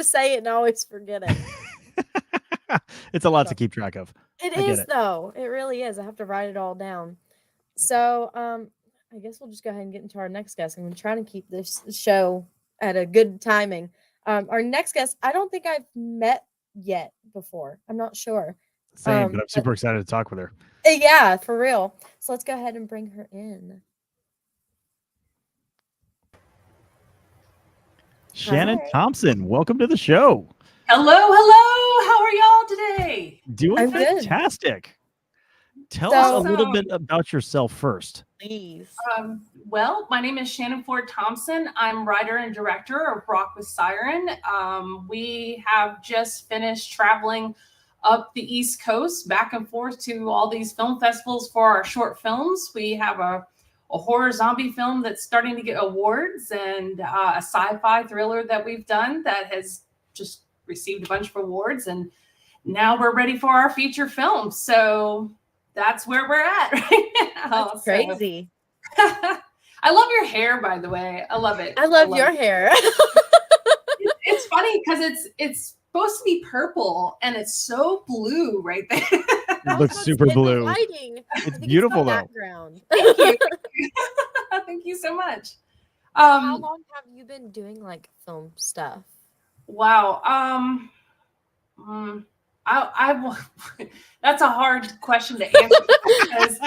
say it and always forget it. It's a lot to keep track of. It is, though. It really is. I have to write it all down. So, I guess we'll just go ahead and get into our next guest. I'm trying to keep this show at a good timing. Our next guest, I don't think I've met yet before. I'm not sure. Same, but I'm super excited to talk with her. Yeah, for real. So let's go ahead and bring her in. Shannon Thompson, welcome to the show. Hello. How are y'all today? Doing fantastic. Tell us a little bit about yourself first. Please. Well, my name is Shannon Ford Thompson. I'm writer and director of Rock with Siren. We have just finished traveling up the East Coast, back and forth to all these film festivals for our short films. We have a horror zombie film that's starting to get awards, and a sci-fi thriller that we've done that has just received a bunch of awards, and now we're ready for our feature film. So that's where we're at right now. That's crazy. I love your hair, by the way. I love it. I love your hair. It's funny because it's supposed to be purple and it's so blue right there. It looks super blue. Lighting. It's beautiful though. Thank you. Thank you so much. How long have you been doing like film stuff? Wow. That's a hard question to answer because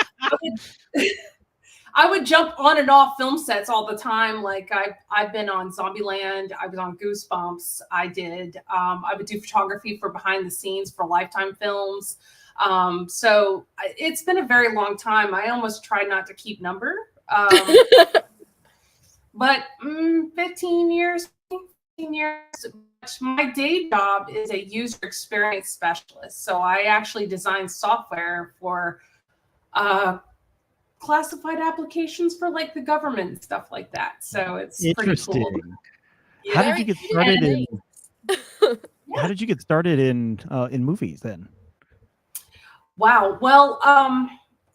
I would jump on and off film sets all the time. Like I've been on Zombieland, I was on Goosebumps. I would do photography for behind the scenes for Lifetime films. So it's been a very long time. I almost try not to keep number. But 15 years. My day job is a user experience specialist. So I actually design software for classified applications for like the government and stuff like that. So it's pretty cool. How did you get started in? How did you get started in movies then? Wow. Well,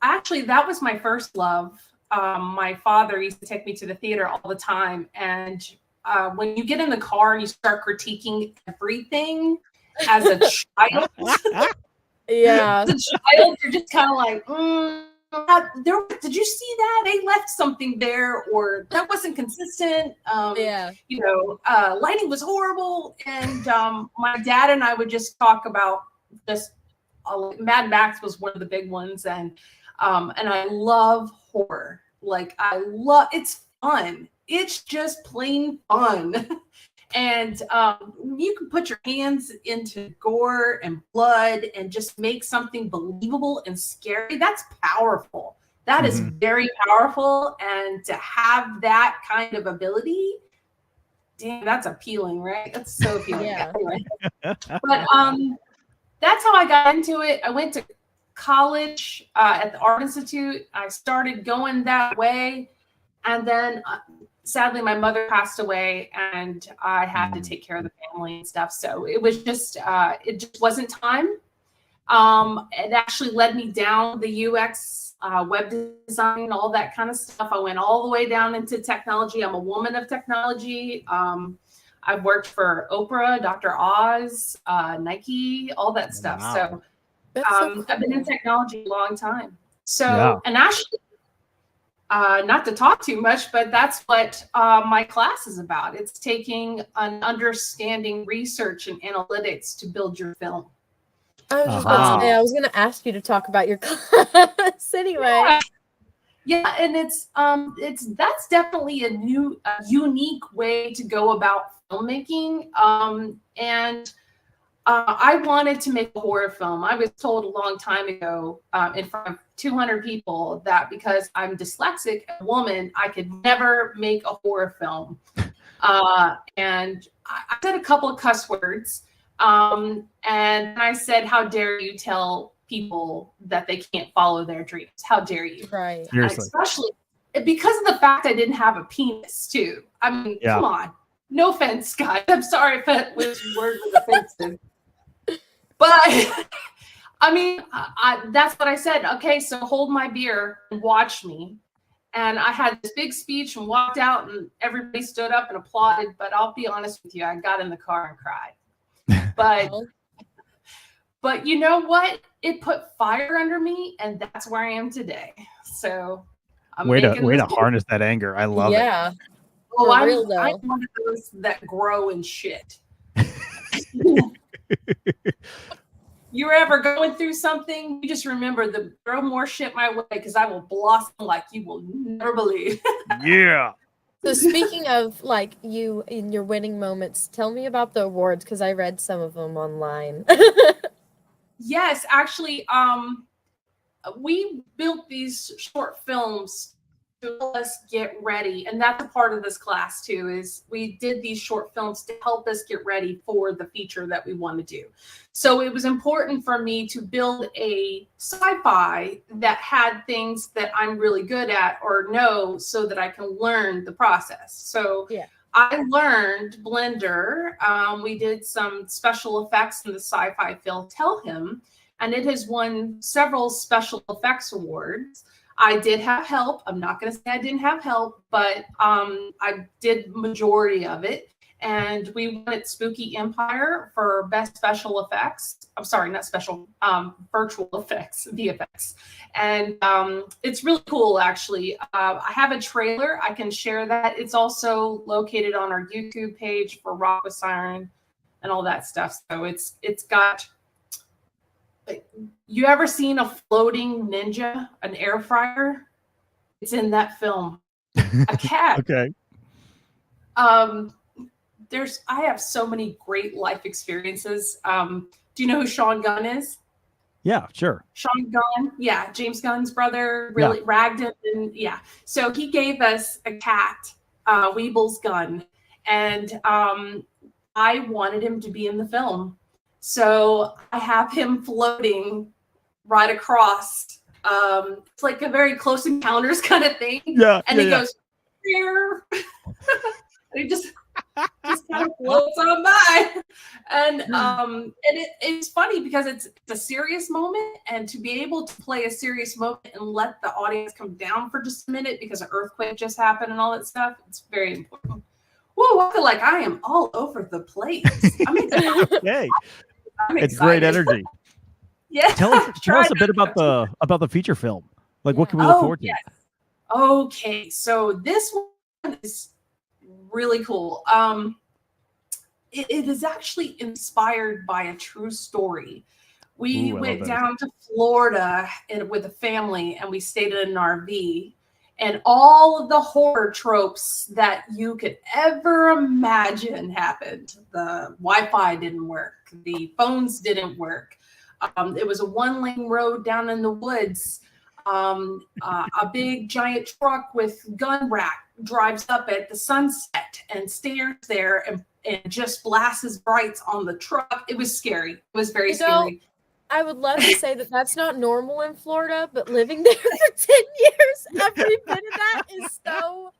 actually, that was my first love. My father used to take me to the theater all the time, and when you get in the car and you start critiquing everything as a child, yeah, as a child, you're just kind of like, did you see that? They left something there, or that wasn't consistent. Lighting was horrible. And my dad and I would just talk about this. Mad Max was one of the big ones. And I love horror. Like it's fun. It's just plain fun. And you can put your hands into gore and blood and just make something believable and scary. That's powerful. That is very powerful. And to have that kind of ability, damn, that's appealing, right? That's so appealing. Yeah. Anyway. But that's how I got into it. I went to college at the Art Institute. I started going that way. And then sadly, my mother passed away and I had to take care of the family and stuff. So it was just, it just wasn't time. It actually led me down the UX, web design, all that kind of stuff. I went all the way down into technology. I'm a woman of technology. I've worked for Oprah, Dr. Oz, Nike, all that stuff. Wow. So I've been in technology a long time. So, and actually, not to talk too much, but that's what my class is about. It's taking an understanding research and analytics to build your film. I was just about to say, I was going to ask you to talk about your class anyway. Yeah, and that's definitely a unique way to go about filmmaking. And I wanted to make a horror film. I was told a long time ago in front of 200 people that because I'm dyslexic and a woman, I could never make a horror film. And I said a couple of cuss words. And I said, how dare you tell people that they can't follow their dreams? How dare you? Right. Especially because of the fact I didn't have a penis too. I mean, come on. No offense, guys. I'm sorry if that word was offensive. But I mean, that's what I said. Okay, so hold my beer and watch me. And I had this big speech and walked out and everybody stood up and applauded. But I'll be honest with you, I got in the car and cried. But you know what? It put fire under me, and that's where I am today. So I'm way to harness that anger. I love it. Yeah. Oh, I'm one of those that grow in shit. You're ever going through something, you just remember to throw more shit my way because I will blossom like you will never believe. Yeah. So speaking of like you in your winning moments, tell me about the awards because I read some of them online. Yes, actually, we built these short films to help us get ready, and that's a part of this class too. Is we did these short films to help us get ready for the feature that we want to do. So it was important for me to build a sci-fi that had things that I'm really good at or know, so that I can learn the process. So yeah. I learned Blender. We did some special effects in the sci-fi film Tell Him, and it has won several special effects awards. I did have help. I'm not going to say I didn't have help, but I did majority of it. And we won at Spooky Empire for best special effects. I'm sorry, not special, virtual effects, VFX. And it's really cool, actually. I have a trailer. I can share that. It's also located on our YouTube page for Rock with Siren and all that stuff. So it's got You ever seen a floating ninja, an air fryer? It's in that film. A cat. Okay. I have so many great life experiences. Do you know who Sean Gunn is? Yeah, sure. Sean Gunn, yeah, James Gunn's brother, really ragged him, and yeah. So he gave us a cat, Weeble's Gunn, and I wanted him to be in the film. So I have him floating right across. It's like a very Close Encounters kind of thing. Yeah. And he goes, here. And he just kind of floats on by. And it's funny because it's a serious moment, and to be able to play a serious moment and let the audience come down for just a minute because an earthquake just happened and all that stuff, it's very important. Whoa, I feel like I am all over the place. Okay. It's great energy. Yeah. Tell us a bit about the feature film. Like, what can we look forward to? Yes. Okay, so this one is really cool. It is actually inspired by a true story. We went down to Florida with a family, and we stayed in an RV. And all of the horror tropes that you could ever imagine happened. The Wi-Fi didn't work. The phones didn't work. It was a one-lane road down in the woods. A big giant truck with gun rack drives up at the sunset and stares there and just blasts his brights on the truck. It was scary. It was very scary. I would love to say that that's not normal in Florida, but living there for 10 years, every bit of that is so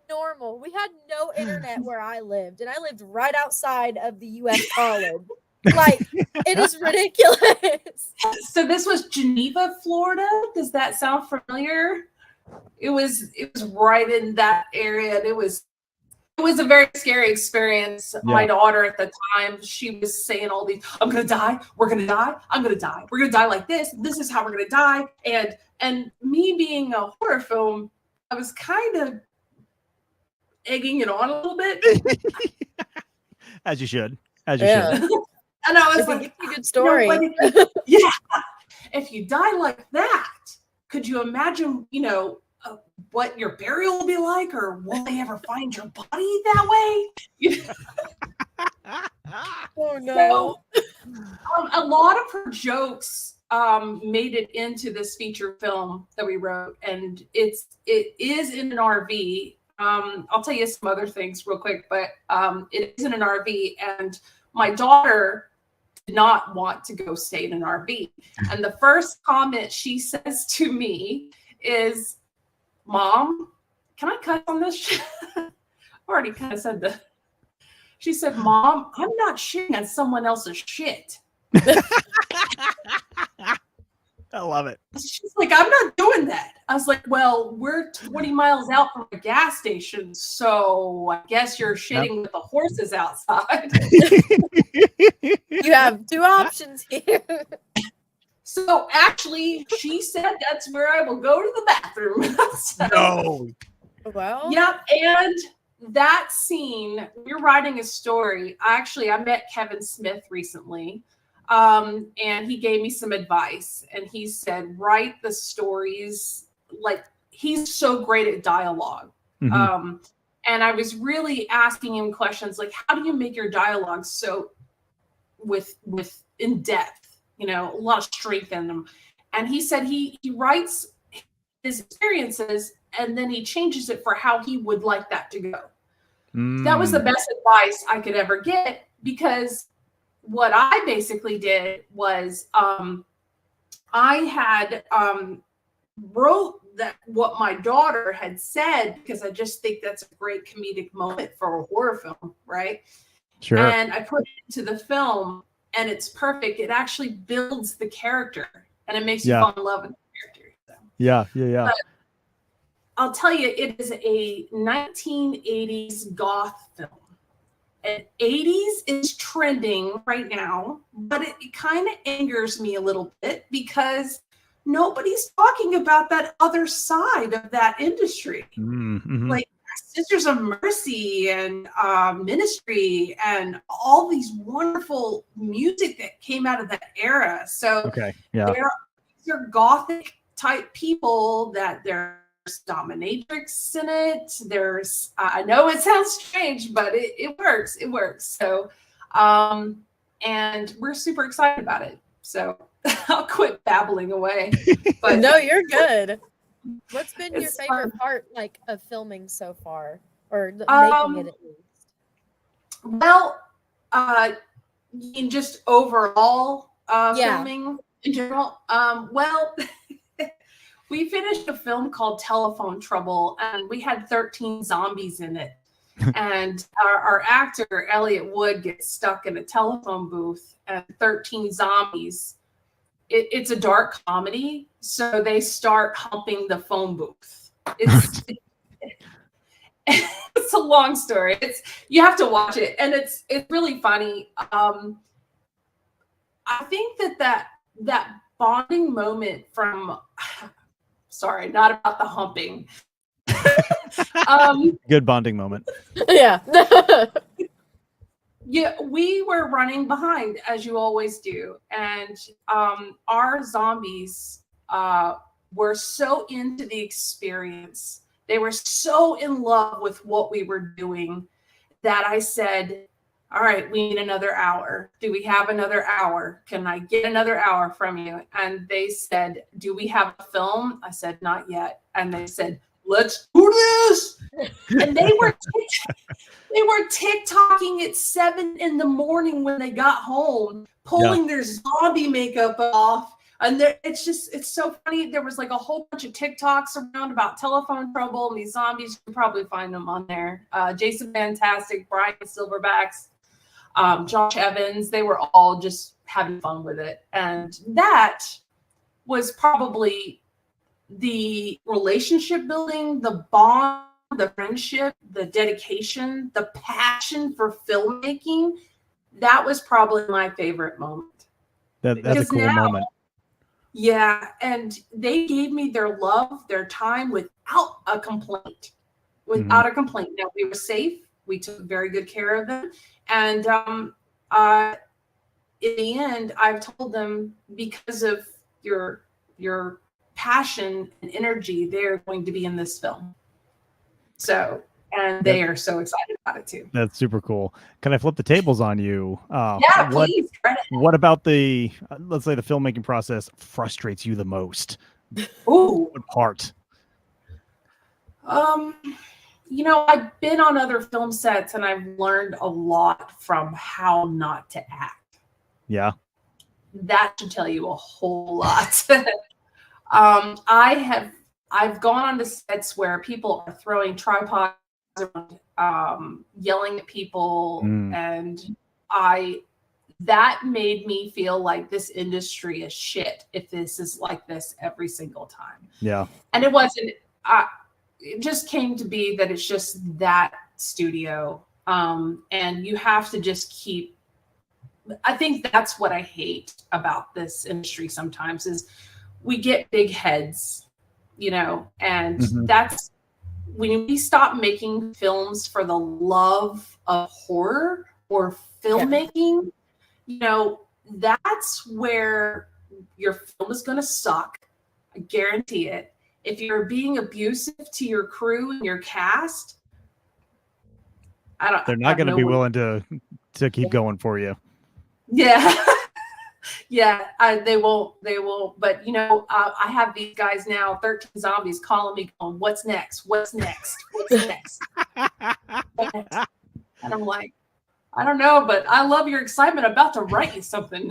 normal. We had no internet where I lived, and I lived right outside of the U.S. college. Like, it is ridiculous. So this was Geneva, Florida. Does that sound familiar? It was right in that area, and it was a very scary experience. Yeah. My daughter at the time, she was saying all these, I'm gonna die, we're gonna die, I'm gonna die, we're gonna die like this is how we're gonna die. And me being a horror film, I was kind of egging it on a little bit. As you should. Should. And I was like, a good story. If you die like that, could you imagine, what your burial will be like, or will they ever find your body that way? Oh no. So, a lot of her jokes made it into this feature film that we wrote, and it is in an RV. I'll tell you some other things real quick, but it is in an RV, and my daughter did not want to go stay in an RV. And the first comment she says to me is, Mom, can I cut on this shit? I already kind of said that. She said, Mom, I'm not shitting on someone else's shit. I love it. She's like, I'm not doing that. I was like, well, we're 20 miles out from a gas station, so I guess you're shitting with the horses outside. You have two options here. So actually, she said that's where I will go to the bathroom. So, no. Well. Yep. And that scene, we're writing a story. I met Kevin Smith recently. And he gave me some advice, and he said, write the stories. Like, he's so great at dialogue. Mm-hmm. And I was really asking him questions like, how do you make your dialogue so with in depth, a lot of strength in them? And he said he writes his experiences, and then he changes it for how he would like that to go. That was the best advice I could ever get, because what I basically did was I had wrote that what my daughter had said, because I just think that's a great comedic moment for a horror film, right? Sure. And I put it into the film, and it's perfect. It actually builds the character, and it makes you fall in love with the character. So. Yeah. But I'll tell you, it is a 1980s goth film. And 80s is trending right now, but it kind of angers me a little bit because nobody's talking about that other side of that industry. Mm-hmm. Like, Sisters of Mercy and Ministry and all these wonderful music that came out of that era. So Okay. Yeah. these are gothic type people that there's dominatrix in it. There's I know it sounds strange, but it works. It works. So and we're super excited about it. So I'll quit babbling away. But No, you're good. What's been your It's favorite fun. part, like, of filming so far, or making it at least? Well, in just overall Yeah. filming in general. Well, we finished a film called Telephone Trouble, and we had 13 zombies in it. And our actor, Elliot Wood, gets stuck in a telephone booth, and 13 zombies. It's a dark comedy, so they start humping the phone booth. It's a long story. You have to watch it, and it's really funny. I think that bonding moment from sorry, not about the humping. Good bonding moment. Yeah. Yeah, we were running behind, as you always do, and our zombies were so into the experience. They were so in love with what we were doing that I said, all right, we need another hour. Do we have another hour? Can I get another hour from you? And they said, do we have a film? I said, not yet. And they said, let's do this. And they were TikToking at 7 a.m. when they got home, pulling their zombie makeup off. And it's so funny. There was like a whole bunch of TikToks around about Telephone Trouble and these zombies. You can probably find them on there. Jason Fantastic, Brian Silverbacks, Josh Evans, they were all just having fun with it. And that was probably the relationship building, the bond, the friendship, the dedication, the passion for filmmaking. That was probably my favorite moment. That's a cool moment. Yeah, and they gave me their love, their time without a complaint. Without a complaint. Now, we were safe. We took very good care of them. And in the end, I've told them, because of your passion and energy, they're going to be in this film. So, and they are so excited about it too. That's super cool. Can I flip the tables on you? Yeah, please. What about the, let's say, the filmmaking process frustrates you the most? Ooh. What part? I've been on other film sets and I've learned a lot from how not to act. Yeah. That should tell you a whole lot. I've gone on to sets where people are throwing tripods around, yelling at people, and that made me feel like this industry is shit if this is like this every single time. Yeah. And it wasn't. It just came to be that it's just that studio, and you have to just keep. I think that's what I hate about this industry sometimes is we get big heads, and that's when we stop making films for the love of horror or filmmaking, that's where your film is going to suck. I guarantee it. If you're being abusive to your crew and your cast, they're not going to be willing to keep going for you. Yeah. Yeah, they won't. But I have these guys now, 13 zombies, calling me, going, "What's next? What's next? What's next?" And I'm like, I don't know, but I love your excitement. About to write you something.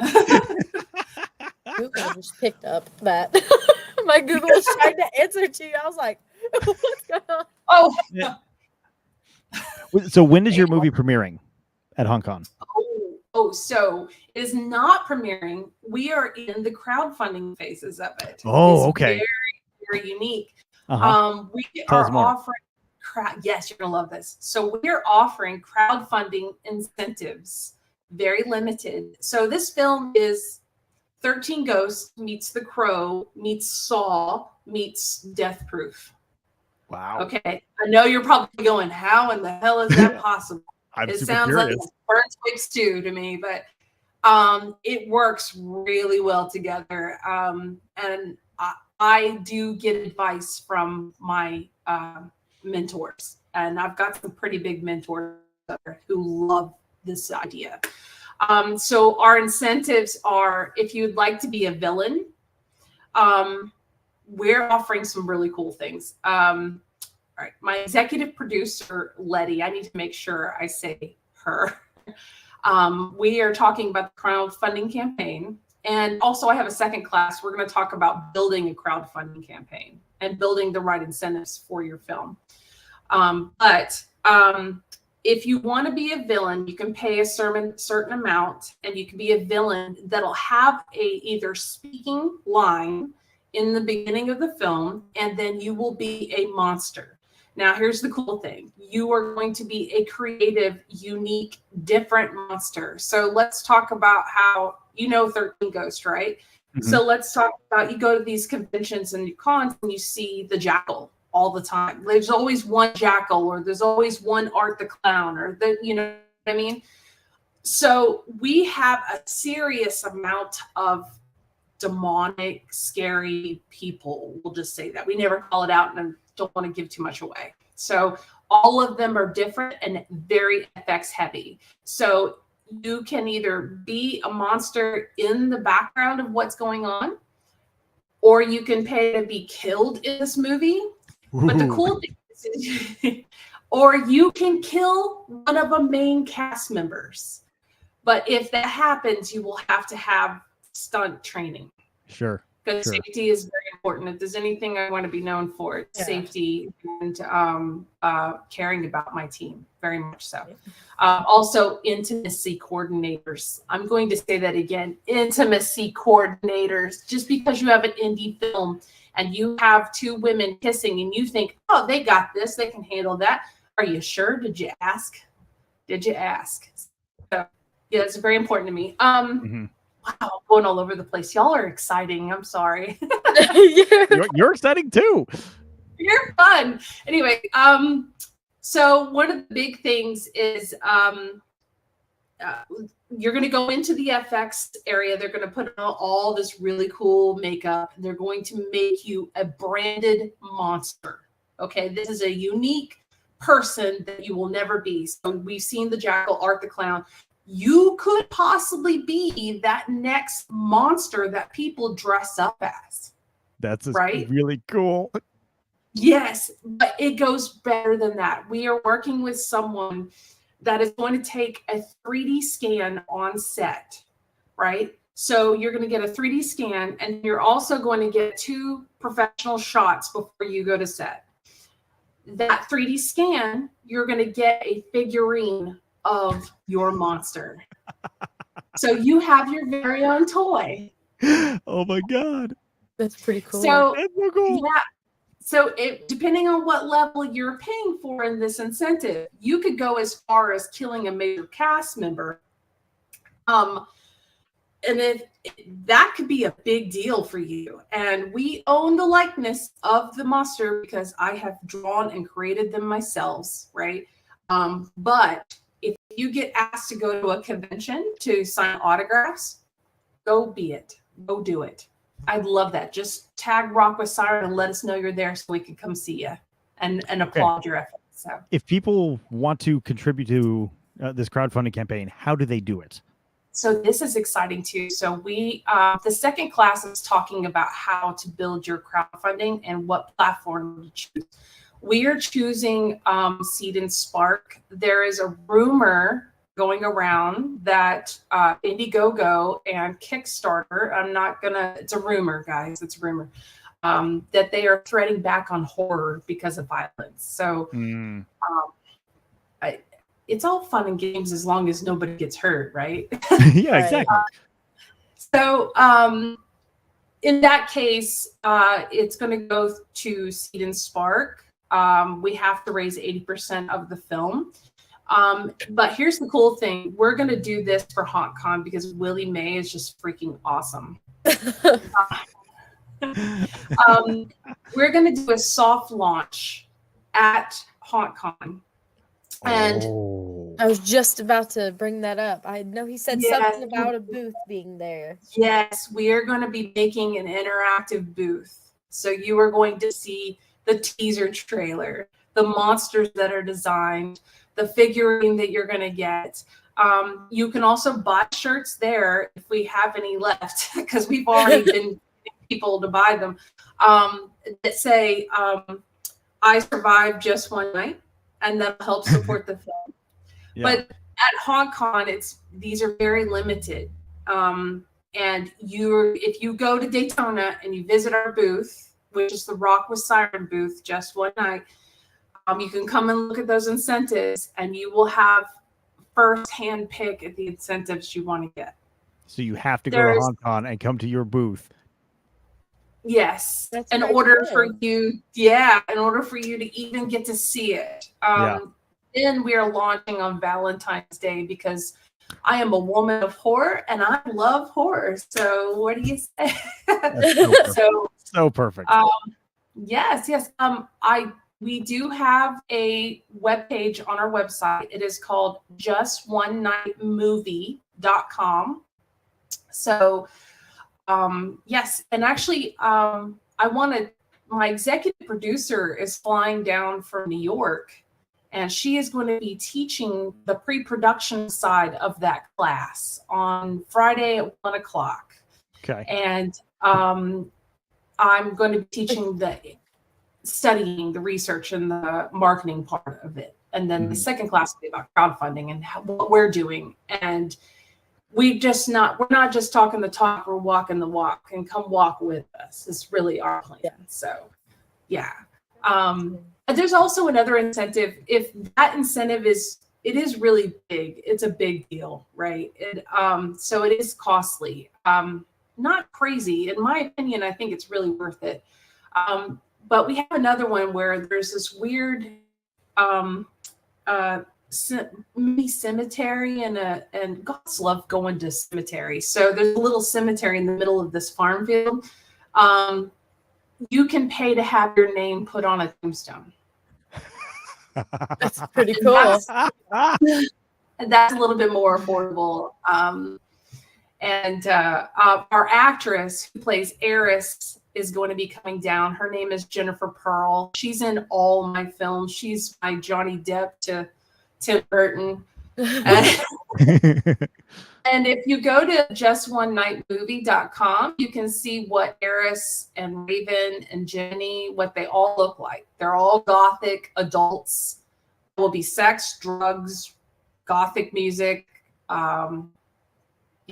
Google just picked up that my Google was trying to answer to you. I was like, "What's going on?" Oh. Yeah. So when is your movie premiering at Hong Kong? So it is not premiering. We are in the crowdfunding phases of it. Oh, it's okay. Very, very unique. We Tell us are more. offering yes, you're gonna love this. So we're offering crowdfunding incentives, very limited. So this film is 13 Ghosts meets The Crow meets Saw meets Death Proof. Wow. Okay, I know you're probably going, how in the hell is that possible? I'm It super sounds curious. like a burnt twig stew to me, but it works really well together. And I do get advice from my mentors, and I've got some pretty big mentors who love this idea. So our incentives are, if you'd like to be a villain, we're offering some really cool things. All right, my executive producer, Letty, I need to make sure I say her. We are talking about the crowdfunding campaign. And also I have a second class. We're going to talk about building a crowdfunding campaign and building the right incentives for your film. But if you want to be a villain, you can pay a certain amount, and you can be a villain that'll have a either speaking line in the beginning of the film, and then you will be a monster. Now, here's the cool thing. You are going to be a creative, unique, different monster. So let's talk about how, 13 Ghost, right? Mhm. So let's talk about, you go to these conventions and cons and you see the jackal all the time. There's always one jackal, or there's always one Art the Clown, or you know what I mean? So we have a serious amount of demonic, scary people. We'll just say that. We never call it out, and don't want to give too much away. So all of them are different and very FX heavy. So you can either be a monster in the background of what's going on, or you can pay to be killed in this movie. But the cool thing is, or you can kill one of the main cast members. But if that happens, you will have to have stunt training. Sure. Because Sure. safety is very important. If there's anything I want to be known for, it's safety and caring about my team, very much so. Also, intimacy coordinators. I'm going to say that again, intimacy coordinators. Just because you have an indie film and you have two women kissing and you think, oh, they got this, they can handle that. Are you sure? Did you ask? Did you ask? So, yeah, it's very important to me. Wow, I'm going all over the place. Y'all are exciting. I'm sorry. You're exciting too. You're fun. Anyway, so one of the big things is you're going to go into the FX area. They're going to put on all this really cool makeup. They're going to make you a branded monster. Okay, this is a unique person that you will never be. So we've seen the jackal, Art the Clown. You could possibly be that next monster that people dress up as. That's right? really cool. Yes, but it goes better than that. We are working with someone that is going to take a 3D scan on set, right? So you're going to get a 3D scan, and you're also going to get 2 professional shots before you go to set. That 3D scan, you're going to get a figurine of your monster. So you have your very own toy. Oh my God. That's pretty cool. So, That's so cool. yeah. So depending on what level you're paying for in this incentive, you could go as far as killing a major cast member. And if that could be a big deal for you. And we own the likeness of the monster because I have drawn and created them myself, right? But if you get asked to go to a convention to sign autographs, go be it. Go do it. I'd love that. Just tag Rock with Siren and let us know you're there so we can come see you and applaud your efforts. So, if people want to contribute to this crowdfunding campaign, how do they do it? So this is exciting too. So we, the second class is talking about how to build your crowdfunding and what platform to choose. We are choosing Seed and Spark. There is a rumor going around that Indiegogo and Kickstarter, it's a rumor, guys, it's a rumor, that they are threading back on horror because of violence. So it's all fun and games as long as nobody gets hurt, right? Yeah, exactly. So in that case, it's going to go to Seed and Spark. We have to raise 80% of the film. But here's the cool thing. We're going to do this for HauntCon because Willie Mae is just freaking awesome. We're going to do a soft launch at HauntCon. And Oh. I was just about to bring that up. I know he said Yeah. something about a booth being there. yes, we are going to be making an interactive booth. So you are going to see the teaser trailer, the monsters that are designed, the figurine that you're going to get. You can also buy shirts there if we have any left, because we've already been people to buy them, that say, I survived just one night, and that'll help support the film. Yeah. But at HauntCon, these are very limited. And if you go to Daytona and you visit our booth, which is the Rock with Siren booth, just one night, you can come and look at those incentives, and you will have first-hand pick at the incentives you want to get. So you have to go to HauntCon and come to your booth. Yes, That's in very order cool. for you, in order for you to even get to see it. Then we are launching on Valentine's Day, because I am a woman of horror and I love horror. So what do you say? That's so perfect. Yes. We do have a webpage on our website. It is called justonenightmovie.com. So yes, and actually my executive producer is flying down from New York, and she is going to be teaching the pre-production side of that class on Friday at 1:00. Okay. And I'm going to be teaching studying the research and the marketing part of it. And then the second class will be about crowdfunding and what we're doing. And we're not just talking the talk, we're walking the walk, and come walk with us. It's really our plan. Yeah. So, yeah. There's also another incentive. If that incentive is really big, it's a big deal, right? So it is costly. Not crazy. In my opinion, I think it's really worth it. But we have another one where there's this weird mini cemetery, and gods love going to cemeteries. So there's a little cemetery in the middle of this farm field. You can pay to have your name put on a tombstone. That's pretty cool. And that's a little bit more affordable. And our actress who plays Eris is going to be coming down. Her name is Jennifer Pearl. She's in all my films. She's my Johnny Depp to Tim Burton. And if you go to justonenightmovie.com, you can see what Eris and Raven and Jenny, what they all look like. They're all gothic adults. There will be sex, drugs, gothic music.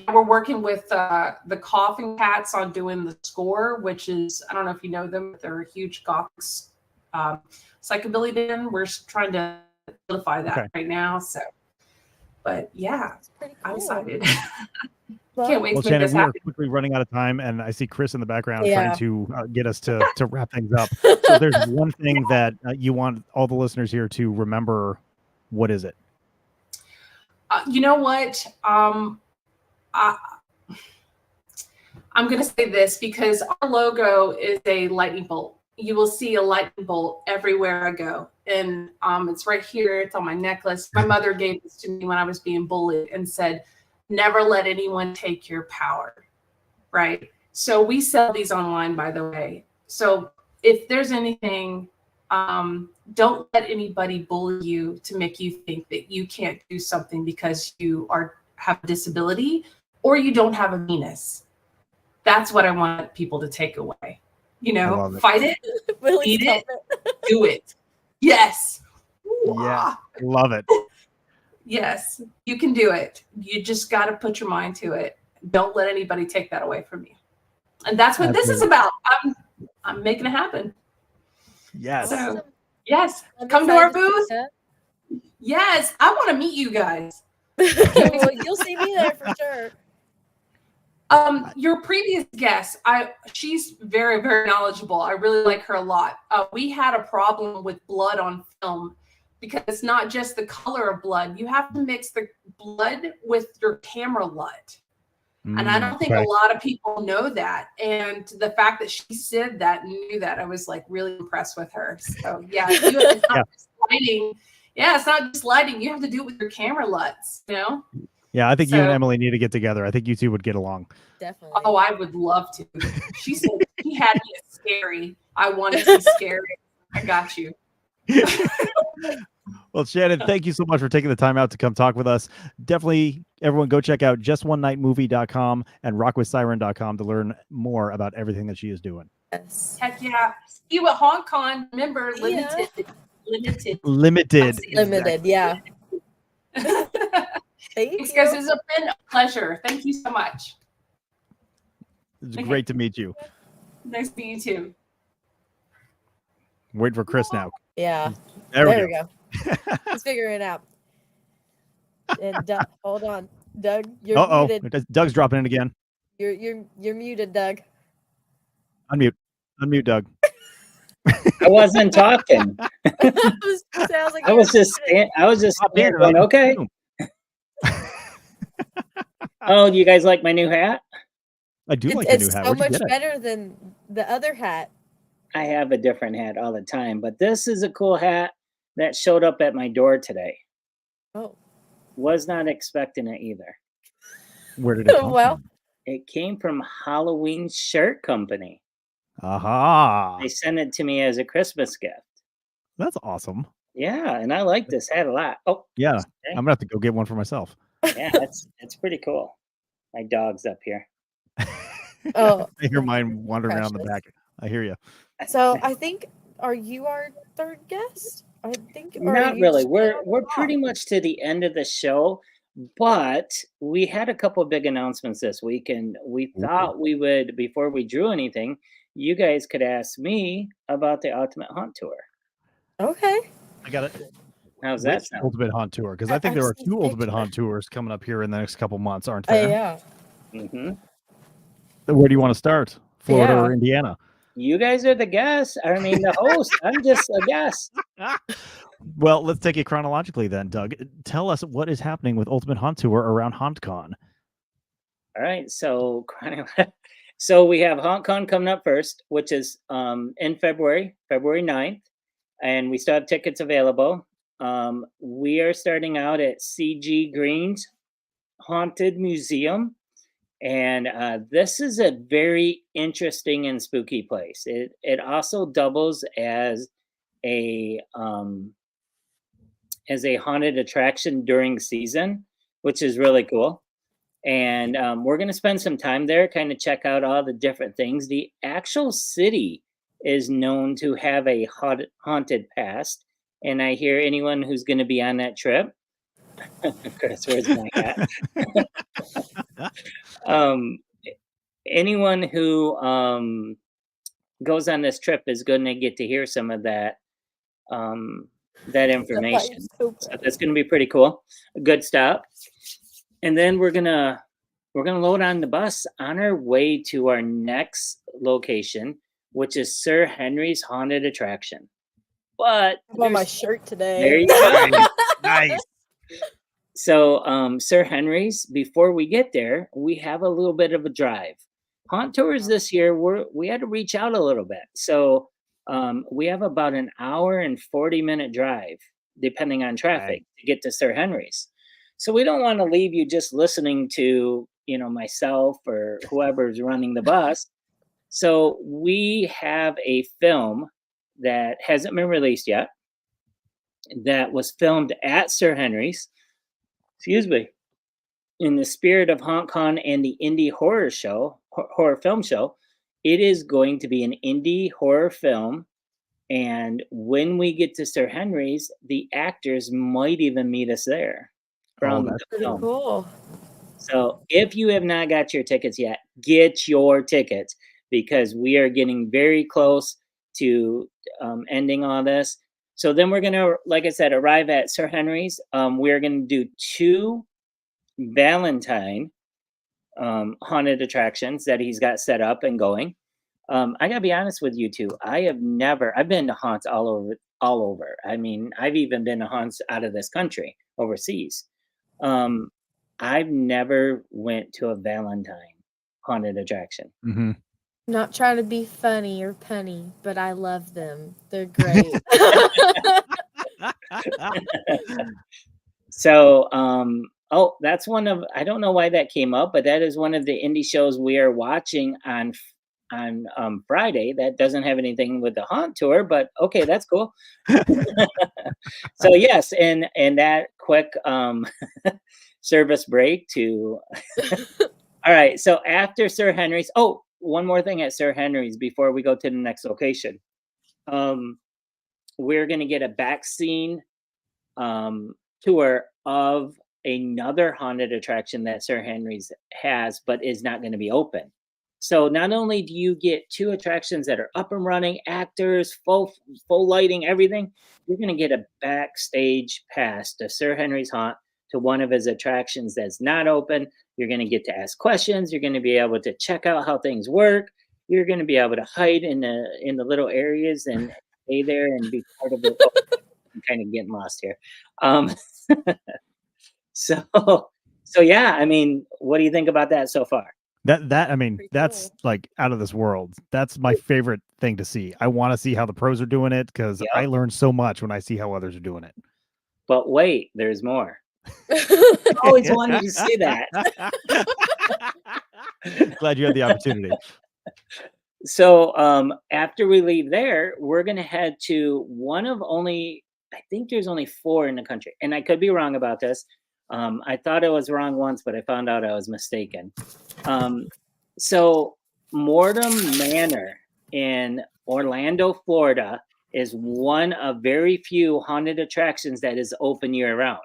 We're working with the Coughing Cats on doing the score, which is, I don't know if you know them, but they're a huge gothic psychobilly band. We're trying to solidify that right now. So, but yeah, I'm excited. Can't wait to make Shannon, this we are happen. quickly running out of time, and I see Chris in the background trying to get us to wrap things up. So there's one thing that you want all the listeners here to remember. What is it? You know what? I'm going to say this because our logo is a lightning bolt. You will see a lightning bolt everywhere I go. And it's right here. It's on my necklace. My mother gave this to me when I was being bullied and said, never let anyone take your power. Right? So we sell these online, by the way. So if there's anything, don't let anybody bully you to make you think that you can't do something because you have a disability or you don't have a penis. That's what I want people to take away. You know, fight it, eat it, do it. Yes. Yeah, love it. Yes, you can do it. You just got to put your mind to it. Don't let anybody take that away from you. And that's what this is about. I'm making it happen. Yes. So, yes, come to our booth. Yes, I want to meet you guys. Well, you'll see me there for sure. Your previous guest, she's very, very knowledgeable. I really like her a lot. We had a problem with blood on film because it's not just the color of blood. You have to mix the blood with your camera LUT. And I don't think a lot of people know that. And the fact that she said that and knew that, I was like really impressed with her. So yeah, it's not just lighting. Yeah, it's not just lighting. You have to do it with your camera LUTs, you know? Yeah, I think you and Emily need to get together. I think you two would get along. Definitely. Oh, I would love to. She said she had me at scary. I wanted to be scary. I got you. Well, Shannon, thank you so much for taking the time out to come talk with us. Definitely, everyone go check out justonenightmovie.com and rockwithsiren.com to learn more about everything that she is doing. Yes. Heck yeah. See you at Hong Kong. Remember, limited. Limited, yeah. Thanks, guys. It's been a pleasure. Thank you so much. It's great to meet you. Nice to meet you too. Wait for Chris now. Yeah. There we go. Let's figure it out. And Doug, hold on, Doug, you're muted. Doug's dropping in again. You're muted, Doug. Unmute, Doug. I wasn't talking. I was just going, okay. Oh, do you guys like my new hat? I do like the new hat. It's so much better than the other hat. I have a different hat all the time, but this is a cool hat that showed up at my door today. Oh. Was not expecting it either. Where did it come from? It came from Halloween Shirt Company. Aha. They sent it to me as a Christmas gift. That's awesome. Yeah, and I like this hat a lot. Oh, yeah. Okay. I'm gonna have to go get one for myself. Yeah, it's pretty cool. My dog's up here. Oh, I hear mine wandering around the back. I hear you. So I think, are you our third guest? I think not really. We're pretty much to the end of the show, but we had a couple of big announcements this week, and we thought we would, before we drew anything, you guys could ask me about the Ultimate Haunt Tour. Okay. I got it. How's that sound? Ultimate Haunt Tour, because I think there are two Ultimate Haunt Tours coming up here in the next couple months, aren't there? Yeah. Mm-hmm. Where do you want to start? Florida or Indiana? You guys are the guests. I mean, the host. I'm just a guest. Well, let's take it chronologically then, Doug. Tell us what is happening with Ultimate Haunt Tour around HauntCon. All right. So we have HauntCon coming up first, which is in February 9th. And we still have tickets available. We are starting out at CG Green's Haunted Museum. And this is a very interesting and spooky place. It also doubles as a haunted attraction during season, which is really cool. And we're going to spend some time there, kind of check out all the different things. The actual city is known to have a haunted past. And I hear anyone who's going to be on that trip, Chris, where's my hat? Anyone who goes on this trip is going to get to hear some of that information. So that's going to be pretty cool. A good stop. And then we're gonna load on the bus on our way to our next location, which is Sir Henry's Haunted Attraction. But I'm on my shirt today. There you go. Nice. So Sir Henry's, before we get there, we have a little bit of a drive. Haunt tours this year, we had to reach out a little bit. So we have about an hour and 40-minute drive, depending on traffic, to get to Sir Henry's. So we don't want to leave you just listening to, myself or whoever's running the bus. So we have a film that hasn't been released yet, that was filmed at Sir Henry's. Excuse me, in the spirit of HauntCon and the indie horror film show. It is going to be an indie horror film. And when we get to Sir Henry's, the actors might even meet us there. That's pretty cool. So if you have not got your tickets yet, get your tickets, because we are getting very close to ending all this. So then we're going to, like I said, arrive at Sir Henry's. We're going to do 2 Valentine haunted attractions that he's got set up and going. I got to be honest with you two. I've been to haunts all over. I mean, I've even been to haunts out of this country, overseas. I've never went to a Valentine haunted attraction. Mm-hmm. Not trying to be funny or punny, but I love them. They're great. So, oh, that's one of, I don't know why that came up, but that is one of the indie shows we are watching on Friday. That doesn't have anything with the haunt tour, but okay, that's cool. So yes, and that quick service break to all right. So after Sir Henry's, oh, one more thing at Sir Henry's before we go to the next location. We're gonna get a back scene tour of another haunted attraction that Sir Henry's has, but is not going to be open. So not only do you get 2 attractions that are up and running, actors, full lighting, everything, you're going to get a backstage pass to Sir Henry's Haunt to one of his attractions that's not open. You're going to get to ask questions. You're going to be able to check out how things work. You're going to be able to hide in the little areas and stay there and be part of it. Oh, I'm kind of getting lost here. So yeah, I mean, what do you think about that so far? That I mean, Pretty that's cool. like out of this world. That's my favorite thing to see. I want to see how the pros are doing it because Yep. I learn so much when I see how others are doing it. But wait, there's more. Always wanted to say that. Glad you had the opportunity. So after we leave there, we're gonna head to one of only, I think there's only 4 in the country, and I could be wrong about this. I thought I was wrong once, but I found out I was mistaken. So Mortem Manor in Orlando, Florida, is one of very few haunted attractions that is open year round.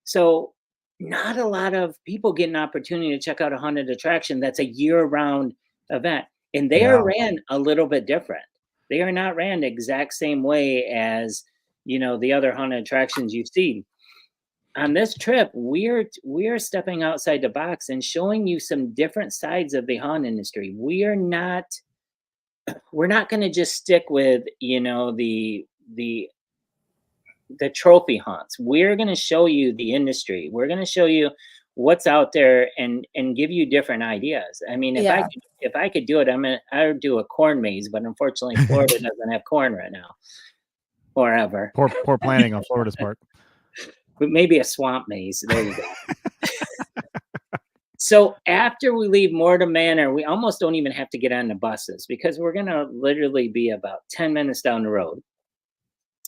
So not a lot of people get an opportunity to check out a haunted attraction that's a year-round event. And they are ran a little bit different. They are not ran the exact same way as, you know, the other haunted attractions you've seen. On this trip, we are stepping outside the box and showing you some different sides of the haunt industry. We're not going to just stick with, you know, the trophy haunts. We're going to show you the industry. We're going to show you what's out there and give you different ideas. I mean, if I could do it, I would do a corn maze, but unfortunately Florida doesn't have corn right now or ever. Poor planning on Florida's part. But maybe a swamp maze. There you go. So after we leave Mortem Manor, we almost don't even have to get on the buses because we're going to literally be about 10 minutes down the road.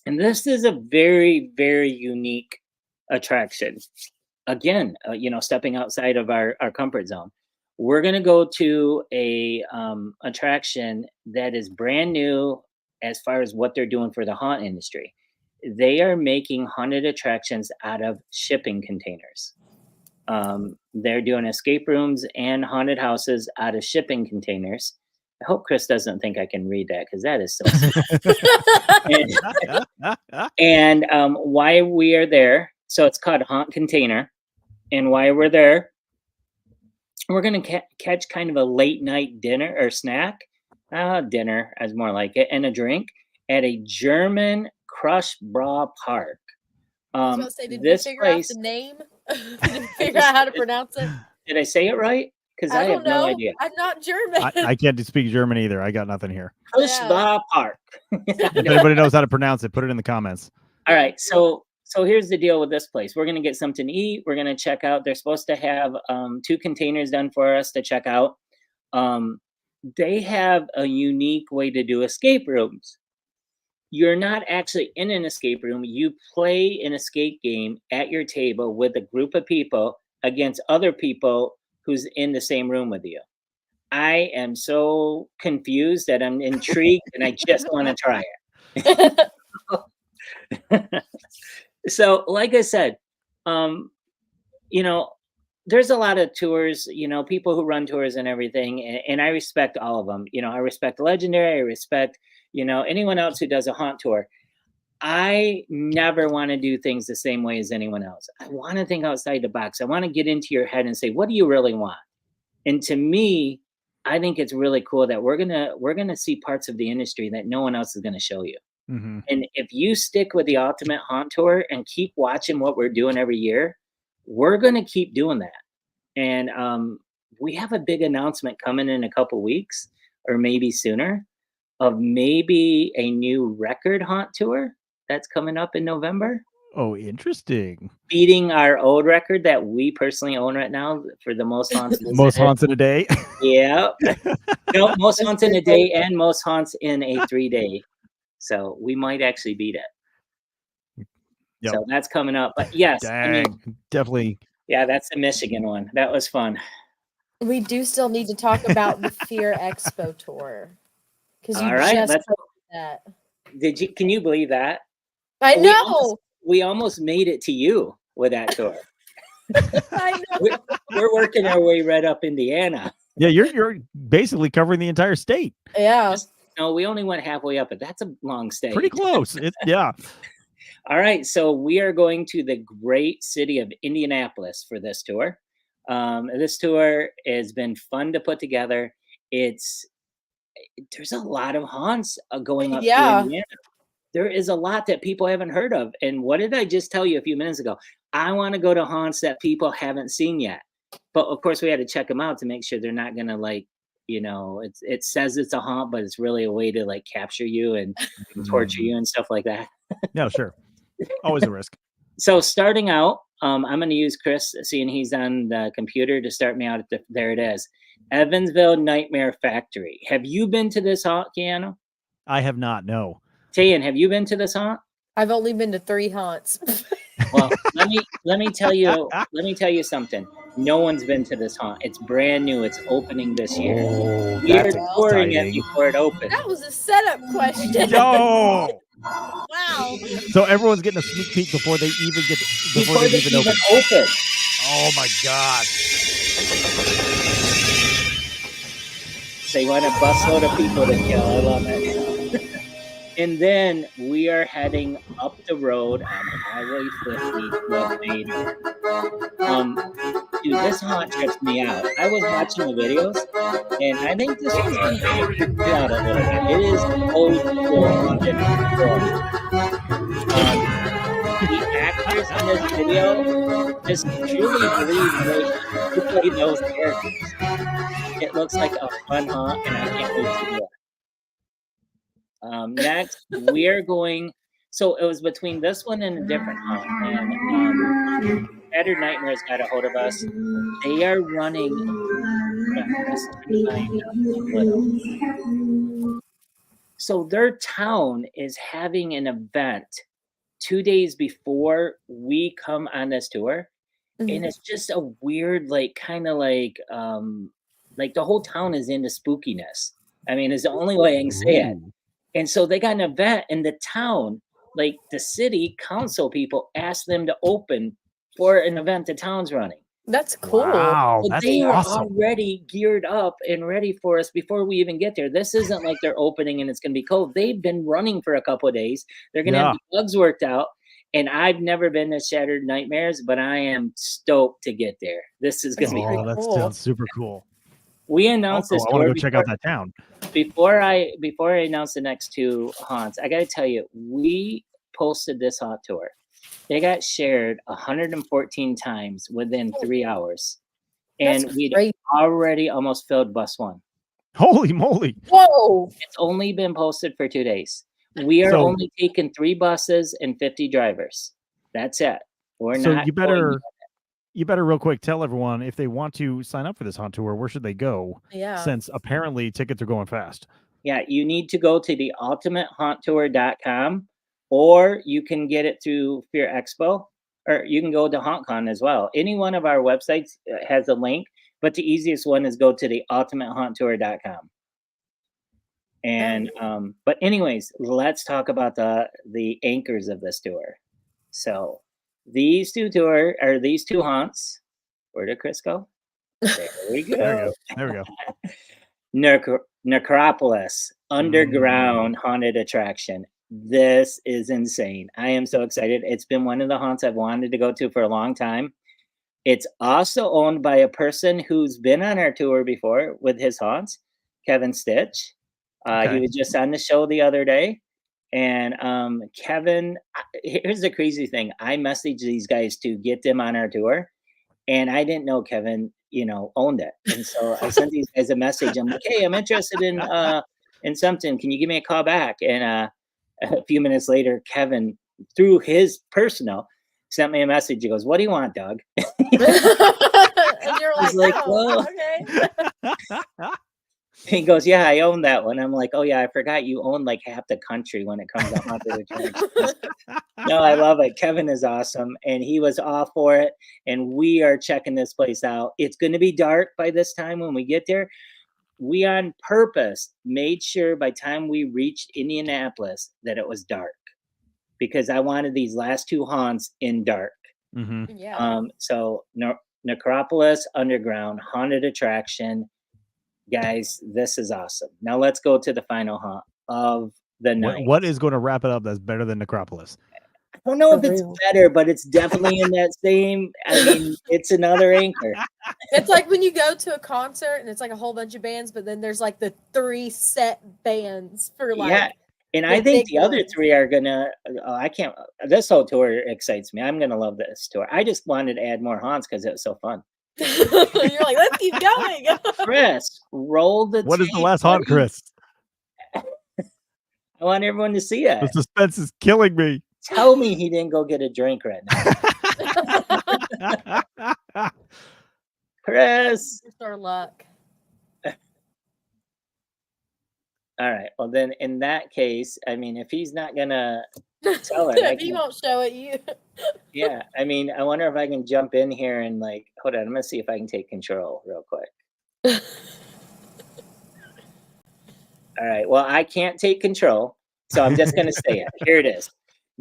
And this is a very, very unique attraction. Again, you know, stepping outside of our comfort zone. We're going to go to a attraction that is brand new as far as what they're doing for the haunt industry. They are making haunted attractions out of shipping containers. They're doing escape rooms and haunted houses out of shipping containers. I hope Chris doesn't think I can read that because that is so and why we are there. So it's called Haunt Container. And why we're there, we're going to catch kind of a late night dinner or snack. Dinner as more like it, and a drink at a German Crush Bra Park. I was going to say, did this we figure place, out the name? Did we figure out how to pronounce it? Did I say it right? Because I have no idea. I'm not German. I can't speak German either. I got nothing here. Crush Bra Park. If anybody knows how to pronounce it, put it in the comments. All right. So here's the deal with this place. We're going to get something to eat. We're going to check out. They're supposed to have 2 containers done for us to check out. They have a unique way to do escape rooms. You're not actually in an escape room. You play an escape game at your table with a group of people against other people who's in the same room with you. I am so confused that I'm intrigued and I just want to try it. So, like I said, you know, there's a lot of tours, you know, people who run tours and everything, and I respect all of them. You know, I respect Legendary, I respect, you know, anyone else who does a haunt tour. I never want to do things the same way as anyone else. I want to think outside the box. I want to get into your head and say, what do you really want? And to me, I think it's really cool that we're gonna see parts of the industry that no one else is gonna show you. Mm-hmm. And if you stick with the Ultimate Haunt Tour and keep watching what we're doing every year, we're going to keep doing that. And we have a big announcement coming in a couple weeks or maybe sooner of maybe a new record haunt tour that's coming up in November. Oh, interesting. Beating our old record that we personally own right now for the most haunts. Most haunts in a day. Yeah. No, most haunts in a day and most haunts in a 3-day. So we might actually beat it. Yep. So that's coming up. But yes, Dang, I mean, definitely. yeah, that's the Michigan one. That was fun. We do still need to talk about the Fear Expo tour. Because you All right, just let's posted that. can you believe that? I know. We almost made it to you with that tour. I know. We're working our way right up Indiana. Yeah, you're basically covering the entire state. Yeah. No, we only went halfway up, but that's a long stay. Pretty close. Yeah. All right, so we are going to the great city of Indianapolis for this tour. This tour has been fun to put together. There's a lot of haunts going up to Indiana. There is a lot that people haven't heard of. And what did I just tell you a few minutes ago? I want to go to haunts that people haven't seen yet. But of course, we had to check them out to make sure they're not going to it says it's a haunt, but it's really a way to like capture you and torture you and stuff like that. Yeah, sure. Always a risk. So starting out, I'm going to use Chris, seeing he's on the computer, to start me out. There it is. Evansville Nightmare Factory. Have you been to this haunt, Keanu? I have not, no. Tayan, have you been to this haunt? I've only been to 3 haunts. Well, let me tell you something. No one's been to this haunt. It's brand new. It's opening this year. Oh, We are touring it before it opens. That was a setup question. Yo! Wow. So everyone's getting a sneak peek before they even open. Oh my god. They want a busload of people to kill. I love it. And then we are heading up the road on Highway 50 to Vader. Dude, this haunt trips me out. I was watching the videos, and I think this one's going to freak me out a little bit. It is old school haunted. The actors in this video just truly believe they play those characters. It looks like a fun haunt, and I can't wait to do it. Next, we are going. So it was between this one and a different haunt, and Shattered Nightmares got a hold of us. They are running. So their town is having an event 2 days before we come on this tour, and it's just a weird, like, kind of like the whole town is into spookiness. I mean, it's the only way I can say it. And so they got an event in the town, like the city council people asked them to open for an event the town's running. That's cool. Wow, But that's they are awesome. already geared up and ready for us before we even get there. This isn't like they're opening and it's going to be cold. They've been running for a couple of days. They're going to have the bugs worked out. And I've never been to Shattered Nightmares, but I am stoked to get there. This is going to be cool. That sounds super cool. We announced this. I want to go check out that town. Before I announce the next 2 haunts, I got to tell you, we posted this haunt tour. They got shared 114 times within 3 hours, and we'd already almost filled bus 1. Holy moly! Whoa! It's only been posted for 2 days. We are only taking 3 buses and 50 drivers. That's it. We're not. You better real quick tell everyone, if they want to sign up for this haunt tour, where should they go? Yeah. Since apparently tickets are going fast. Yeah, you need to go to the ultimatehaunttour.com, or you can get it through Fear Expo, or you can go to HauntCon as well. Any one of our websites has a link, but the easiest one is go to the ultimatehaunttour.com. And but anyways, let's talk about the anchors of this tour. So these 2 haunts. Where did Chris go? There we go. There we go. Necropolis, underground haunted attraction. This is insane. I am so excited. It's been one of the haunts I've wanted to go to for a long time. It's also owned by a person who's been on our tour before with his haunts, Kevin Stitch. He was just on the show the other day. And Kevin, here's the crazy thing. I messaged these guys to get them on our tour, And I didn't know Kevin, owned it. And so I sent these guys a message. I'm like, hey, I'm interested in something. Can you give me a call back? And a few minutes later, Kevin, through his personal, sent me a message. He goes, what do you want, Doug? And you're He's like, like, oh, well, okay. he goes, yeah, I own that one. I'm like, oh yeah, I forgot you own like half the country when it comes to haunted attractions. No, I love it. Kevin is awesome, and he was all for it. And we are checking this place out. It's going to be dark by this time when we get there. We on purpose made sure by time we reached Indianapolis that it was dark, because I wanted these last two haunts in dark. Mm-hmm. Yeah. So Necropolis Underground haunted attraction. Guys, this is awesome. Now let's go to the final haunt of the night. What is going to wrap it up that's better than Necropolis? I don't know For if it's real. better, but it's definitely in that same. I mean, it's another anchor. It's like when you go to a concert and it's like a whole bunch of bands, but then there's like the 3 set bands for like. Yeah, and the I think big the other ones. three are gonna. I can't. This whole tour excites me. I'm gonna love this tour. I just wanted to add more haunts because it was so fun. You're like, let's keep going. Chris, roll the. What is the tape, last haunt, buddy. Chris? I want everyone to see The it. suspense is killing me. Tell me he didn't go get a drink right now, Chris. It's our luck. All right. Well, then in that case, I mean, if he's not gonna tell it, I If he can, won't show it, you. yeah. I mean, I wonder if I can jump in here and like, hold on. I'm gonna see if I can take control real quick. All right. Well, I can't take control, so I'm just gonna say it. Here it is.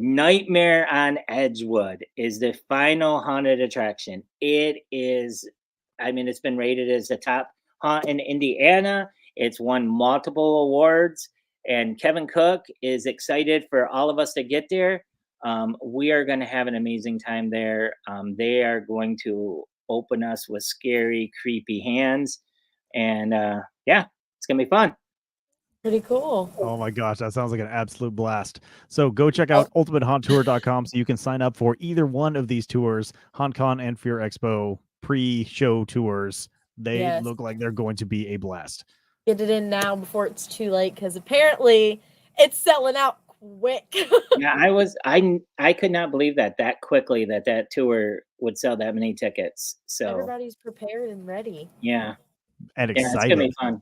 Nightmare on Edgewood is the final haunted attraction. It is, I mean, it's been rated as the top haunt in Indiana. It's won multiple awards, and Kevin Cook is excited for all of us to get there. We are going to have an amazing time there. They are going to open us with scary, creepy hands, and yeah, it's going to be fun. Pretty cool. Oh my gosh, that sounds like an absolute blast. So go check out ultimatehaunttour.com so you can sign up for either one of these tours, HauntCon and Fear Expo pre-show tours. They Yes. look like they're going to be a blast. Get it in now before it's too late, because apparently it's selling out quick. Yeah, I could not believe that quickly that tour would sell that many tickets. So Everybody's prepared and ready. yeah, And it's excited. gonna be fun.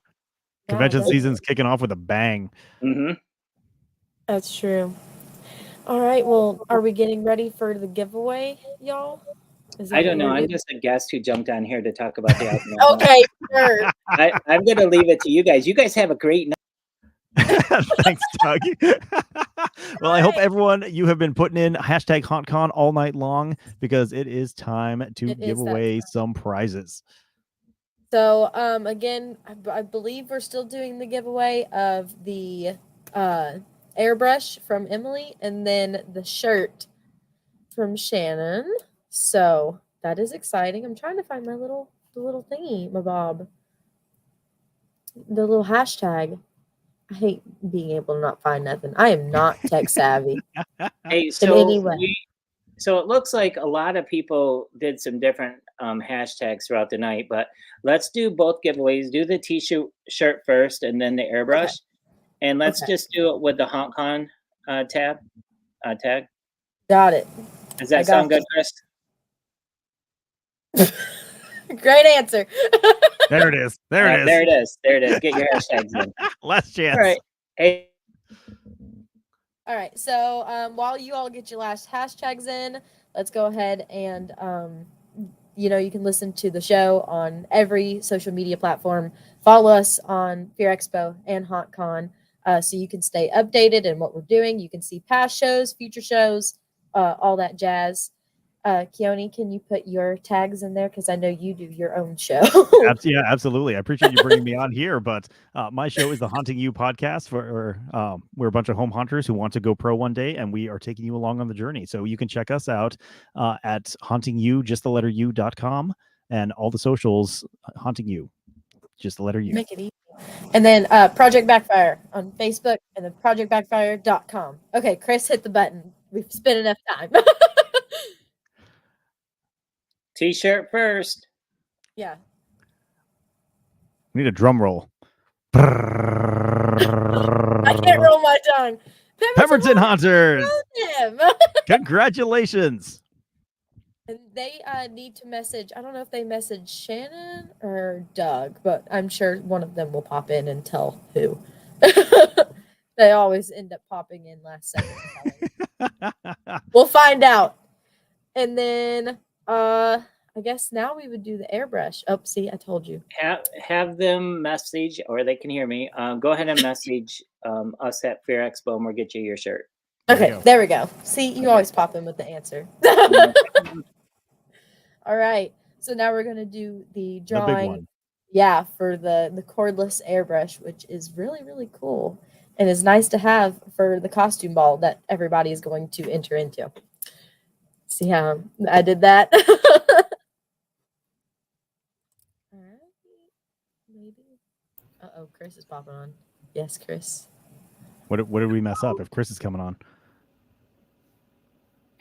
Convention Yeah, season's kicking off with a bang. Mm-hmm. that's true. All right. Well, are we getting ready for the giveaway, y'all? Is that I don't what know. we're I'm doing? just a guest who jumped on here to talk about the alcohol. Okay, sure. I'm gonna leave it to you guys. You guys have a great night. Thanks, Doug. Well, I hope everyone, you have been putting in hashtag HauntCon all night long, because it is time to It give is that away time. some prizes. So, again, I believe we're still doing the giveaway of the airbrush from Emily and then the shirt from Shannon. So that is exciting. I'm trying to find the little thingy, my bob. The little hashtag. I hate being able to not find nothing. I am not tech savvy. Hey, any way. so it looks like a lot of people did some different hashtags throughout the night, but let's do both giveaways. Do the t-shirt first and then the airbrush. And let's just do it with the HauntCon tag. Got it. Does that sound good, Chris? Great answer. There it is. There it is. There it is. There it is. Get your hashtags in. Last chance. All right. Hey. All right. So while you all get your last hashtags in, let's go ahead and you can listen to the show on every social media platform. Follow us on Fear Expo and HauntCon, so you can stay updated in what we're doing. You can see past shows, future shows, all that jazz. Keone, can you put your tags in there? Because I know you do your own show. Yeah, absolutely. I appreciate you bringing me on here, but my show is the Haunting You podcast. We're a bunch of home hunters who want to go pro one day, and we are taking you along on the journey. So you can check us out at hauntingyou, just the letter u.com, and all the socials, Haunting You, just the letter U. Make it easy. And then Project Backfire on Facebook, and then projectbackfire.com. Okay, Chris, hit the button. We've spent enough time. T-shirt first. Yeah. We need a drum roll. I can't roll my tongue. Pemberton Hunters. Them. Congratulations. And they need to message. I don't know if they message Shannon or Doug, but I'm sure one of them will pop in and tell who. They always end up popping in last second. We'll find out. And then I guess now we would do the airbrush. Oh, see, I told you. Have them message, or they can hear me. Go ahead and message us at Fair Expo, and we'll get you your shirt. Okay, there we go. See, you always pop in with the answer. All right. So now we're going to do the drawing. The big one. Yeah, for the cordless airbrush, which is really, really cool. And is nice to have for the costume ball that everybody is going to enter into. See how I did that? All right. Maybe. Uh-oh, Chris is popping on. Yes, Chris. What did we mess up if Chris is coming on?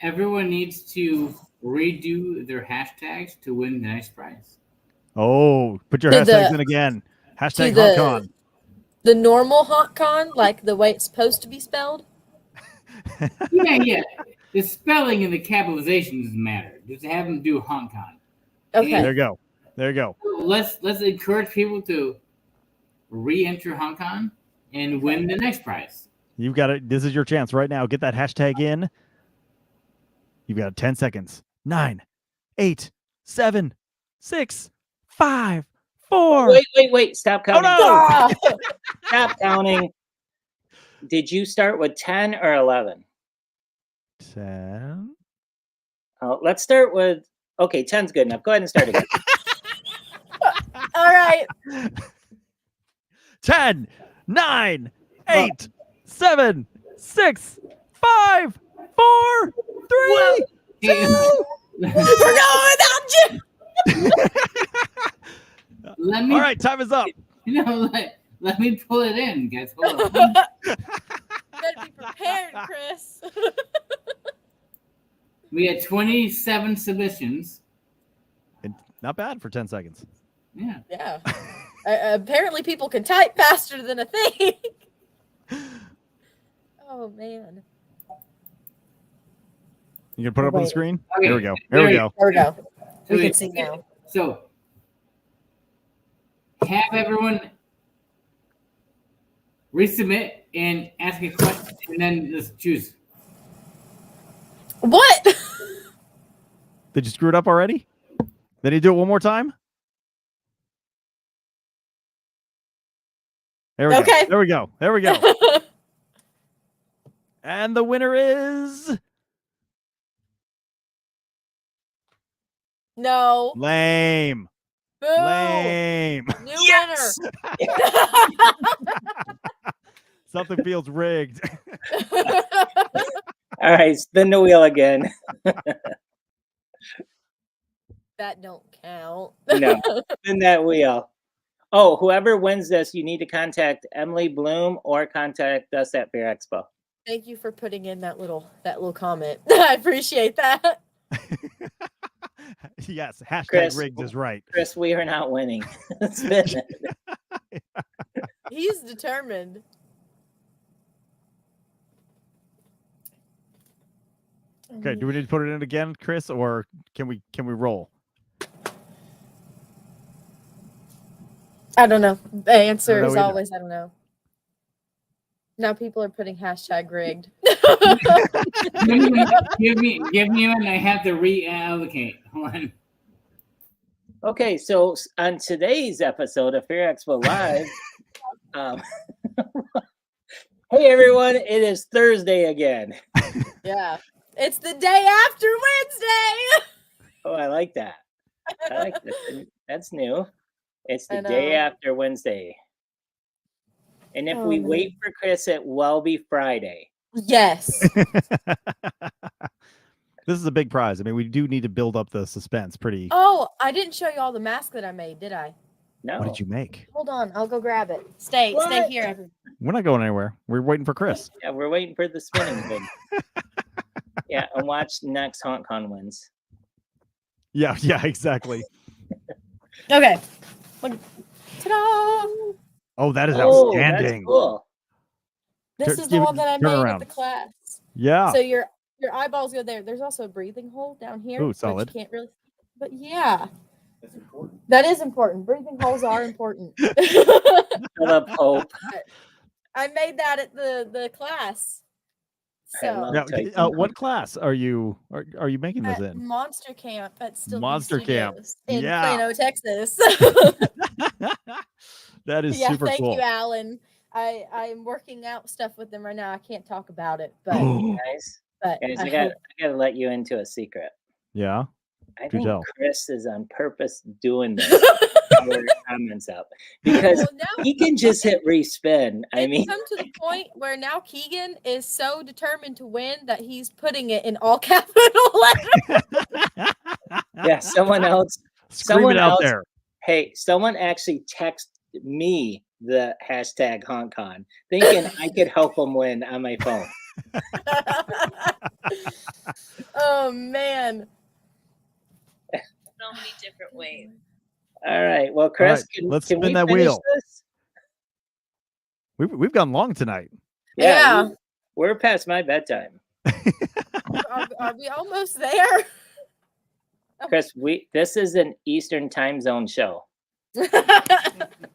Everyone needs to redo their hashtags to win the nice prize. Oh, put your hashtags in again. Hashtag HauntCon. The normal HauntCon, like the way it's supposed to be spelled? Yeah. The spelling and the capitalization doesn't matter. Just have them do HauntCon. Okay. And there you go. Let's encourage people to re-enter HauntCon and win the next prize. You've got it. This is your chance right now. Get that hashtag in. You've got 10 seconds. 9, 8, 7, 6, 5, 4. Wait. Stop counting. Oh, no! Stop counting. Did you start with 10 or 11? 10. Let's start with, okay, 10's good enough. Go ahead and start again. All right. 10, 9, 8, 7, 6, 5, 4, 3, 2. We're going without you. All right, time is up. Let me pull it in, guys. Hold on. You better be prepared, Chris. We had 27 submissions. Not bad for 10 seconds. Yeah. Yeah. Apparently people can type faster than a thing. Oh, man. You can put it up on the screen? Okay. There we go. There we go. We So can see now. So have everyone resubmit and ask a question, and then just choose. What? Did you screw it up already? Then you do it one more time? There we go. There we go. And the winner is No. lame. Boo. Lame. New Yes! winner. Something feels rigged. All right, spin the wheel again. That don't count. No, spin that wheel. Oh, whoever wins this, you need to contact Emily Bloom or contact us at Fair Expo. Thank you for putting in that little comment. I appreciate that. Yes, hashtag Chris, rigged is right. Chris, we are not winning. Spin it. He's determined. Okay, do we need to put it in again, Chris, or can we roll? I don't know. The answer I don't is know either. always I don't know. Now people are putting hashtag rigged. give me and I have to reallocate. Hold on. Okay, so on today's episode of Fair Expo Live, hey everyone, it is Thursday again. Yeah. It's the day after Wednesday. Oh, I like that. I like that. That's new. It's the I day know. after Wednesday. And if Oh, we man. wait for Chris, it will be Friday. Yes. This is a big prize. I mean, we do need to build up the suspense pretty. Oh, I didn't show you all the masks that I made, did I? No. What did you make? Hold on, I'll go grab it. Stay What? here, everyone. We're not going anywhere. We're waiting for Chris. Yeah, we're waiting for the spinning thing. Yeah, and watch next HauntCon wins. Yeah, exactly. Okay. Ta-da! Oh, that is Oh, that's outstanding. cool. This is the one that I made at the class. Yeah. So your eyeballs go there. There's also a breathing hole down here, Ooh, which solid. you can't really see. But yeah. That's important. That is important. Breathing holes are important. Philip Hope. I made that at the class. I love Now, typing. what class are you making this At in? Monster Camp at Still Monster Camp. Studios in Yeah. Plano, Texas. That is Yeah, super thank cool. you, Alan. I'm working out stuff with them right now. I can't talk about it, but Guys, but I gotta let you into a secret. Yeah. I Do think tell. Chris is on purpose doing this to power comments up because Well, now he can just hit respin. I it's mean, come to the point where now Keegan is so determined to win that he's putting it in all capital letters. yeah, someone else. Scream it out there. Hey, someone actually texted me the hashtag HauntCon, thinking I could help him win on my phone. Oh man. So many different ways. All right. Well, Chris, let's can spin we that finish wheel. this? We've gone long tonight. Yeah. We're past my bedtime. Are we almost there? Chris, this is an Eastern time zone show.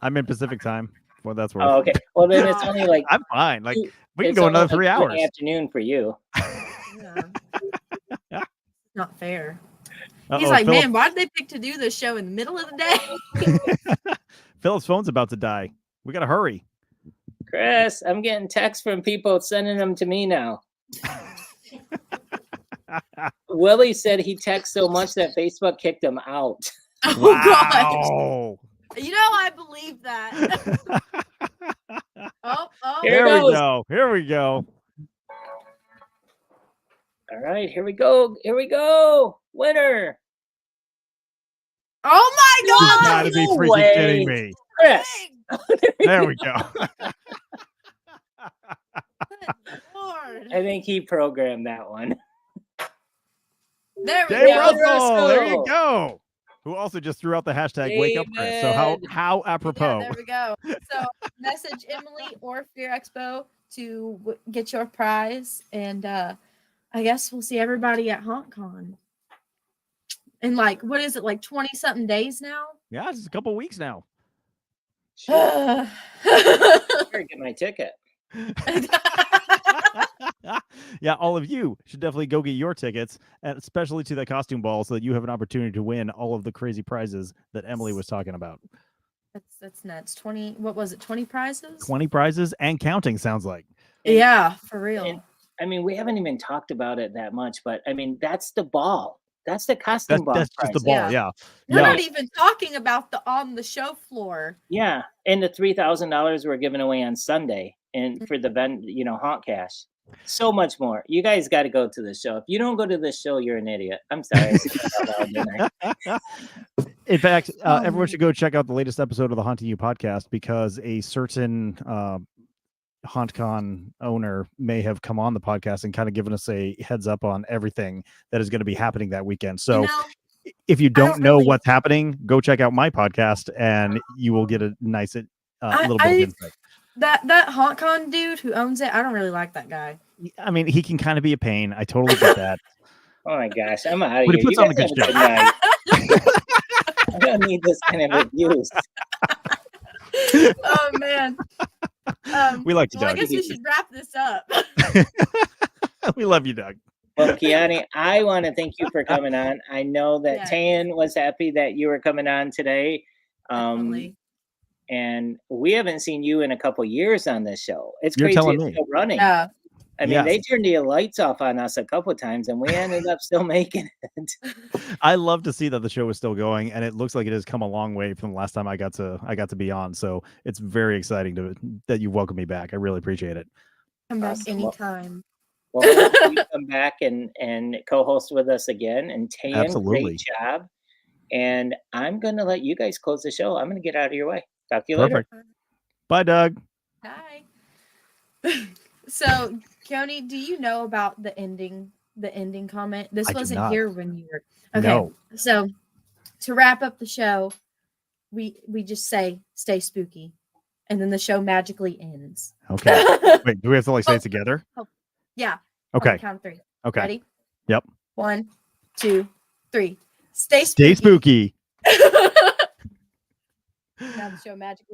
I'm in Pacific time. Well, that's worth. Oh, okay. Well, then it's only like I'm fine. Like we can it's go only another 3 like 2 hours. afternoon for you. Yeah. Not fair. Uh-oh, He's like, Philip, man, why did they pick to do this show in the middle of the day? Philip's phone's about to die. We gotta hurry. Chris, I'm getting texts from people sending them to me now. Willie said he texts so much that Facebook kicked him out. Oh gosh. Wow. You know, I believe that. Oh, Here There it we goes. go. Here we go. All right, here we go. Here we go. Winner. Oh my You god. gotta be no freaking way. kidding me. Chris. There we go. Good Lord. I think he programmed that one. There we Dave go. Russell, there you Russell. go. Who also just threw out the hashtag wake up Chris. So how apropos. Yeah, there we go. So message Emily or Fear Expo to get your prize, and I guess we'll see everybody at HauntCon. In like, what is it, like 20 something days now? Yeah, it's a couple weeks now. I better get my ticket. Yeah, all of you should definitely go get your tickets, and especially to the costume ball, so that you have an opportunity to win all of the crazy prizes that Emily was talking about. That's nuts. 20, what was it, 20 prizes? 20 prizes and counting, sounds like. Yeah, for real. And, I mean, we haven't even talked about it that much, but I mean, that's the ball. That's the costume ball. That's just the prizes. ball, yeah. We're Yeah. not even talking about the on the show floor. Yeah, and the $3,000 we're giving away on Sunday, and for the Haunt Cash. So much more. You guys got to go to the show. If you don't go to this show, you're an idiot. I'm sorry. I said that out loud, didn't I? In fact, everyone should go check out the latest episode of the Haunting You podcast, because a certain HauntCon owner may have come on the podcast and kind of given us a heads up on everything that is going to be happening that weekend. So if you don't know what's happening, go check out my podcast and you will get a nice little bit of insight. That HauntCon dude who owns it, I don't really like that guy. I mean, he can kind of be a pain. I totally get that. Oh my gosh, I'm out of But here. he puts You on a guys good have show. night. I don't need this kind of abuse. Oh man. We like you, Well, I Doug. guess we should wrap this up. We love you, Doug. Well, Kiani, I want to thank you for coming on. I know that Yes. Tan was happy that you were coming on today. Definitely. And we haven't seen you in a couple years on this show. It's You're crazy telling it's me. still running. Yeah. I mean, Yes. they turned the lights off on us a couple times, and we ended up still making it. I love to see that the show is still going, and it looks like it has come a long way from the last time I got to be on. So it's very exciting that you welcome me back. I really appreciate it. Come back Awesome. anytime. Well, hopefully you come back and co-host with us again. And Tan, Absolutely. great job. And I'm going to let you guys close the show. I'm going to get out of your way. Talk to you later. Perfect. Bye, Doug. Hi. So, Keone, do you know about the ending the ending comment? This I did wasn't not. here when you were. Okay. No. So to wrap up the show, we just say stay spooky, and then the show magically ends. Okay. Wait, do we have to like say it together? Yeah. On Okay. the count of 3. Okay. Ready? Yep. 1, 2, 3. Stay Stay spooky. Now the show magically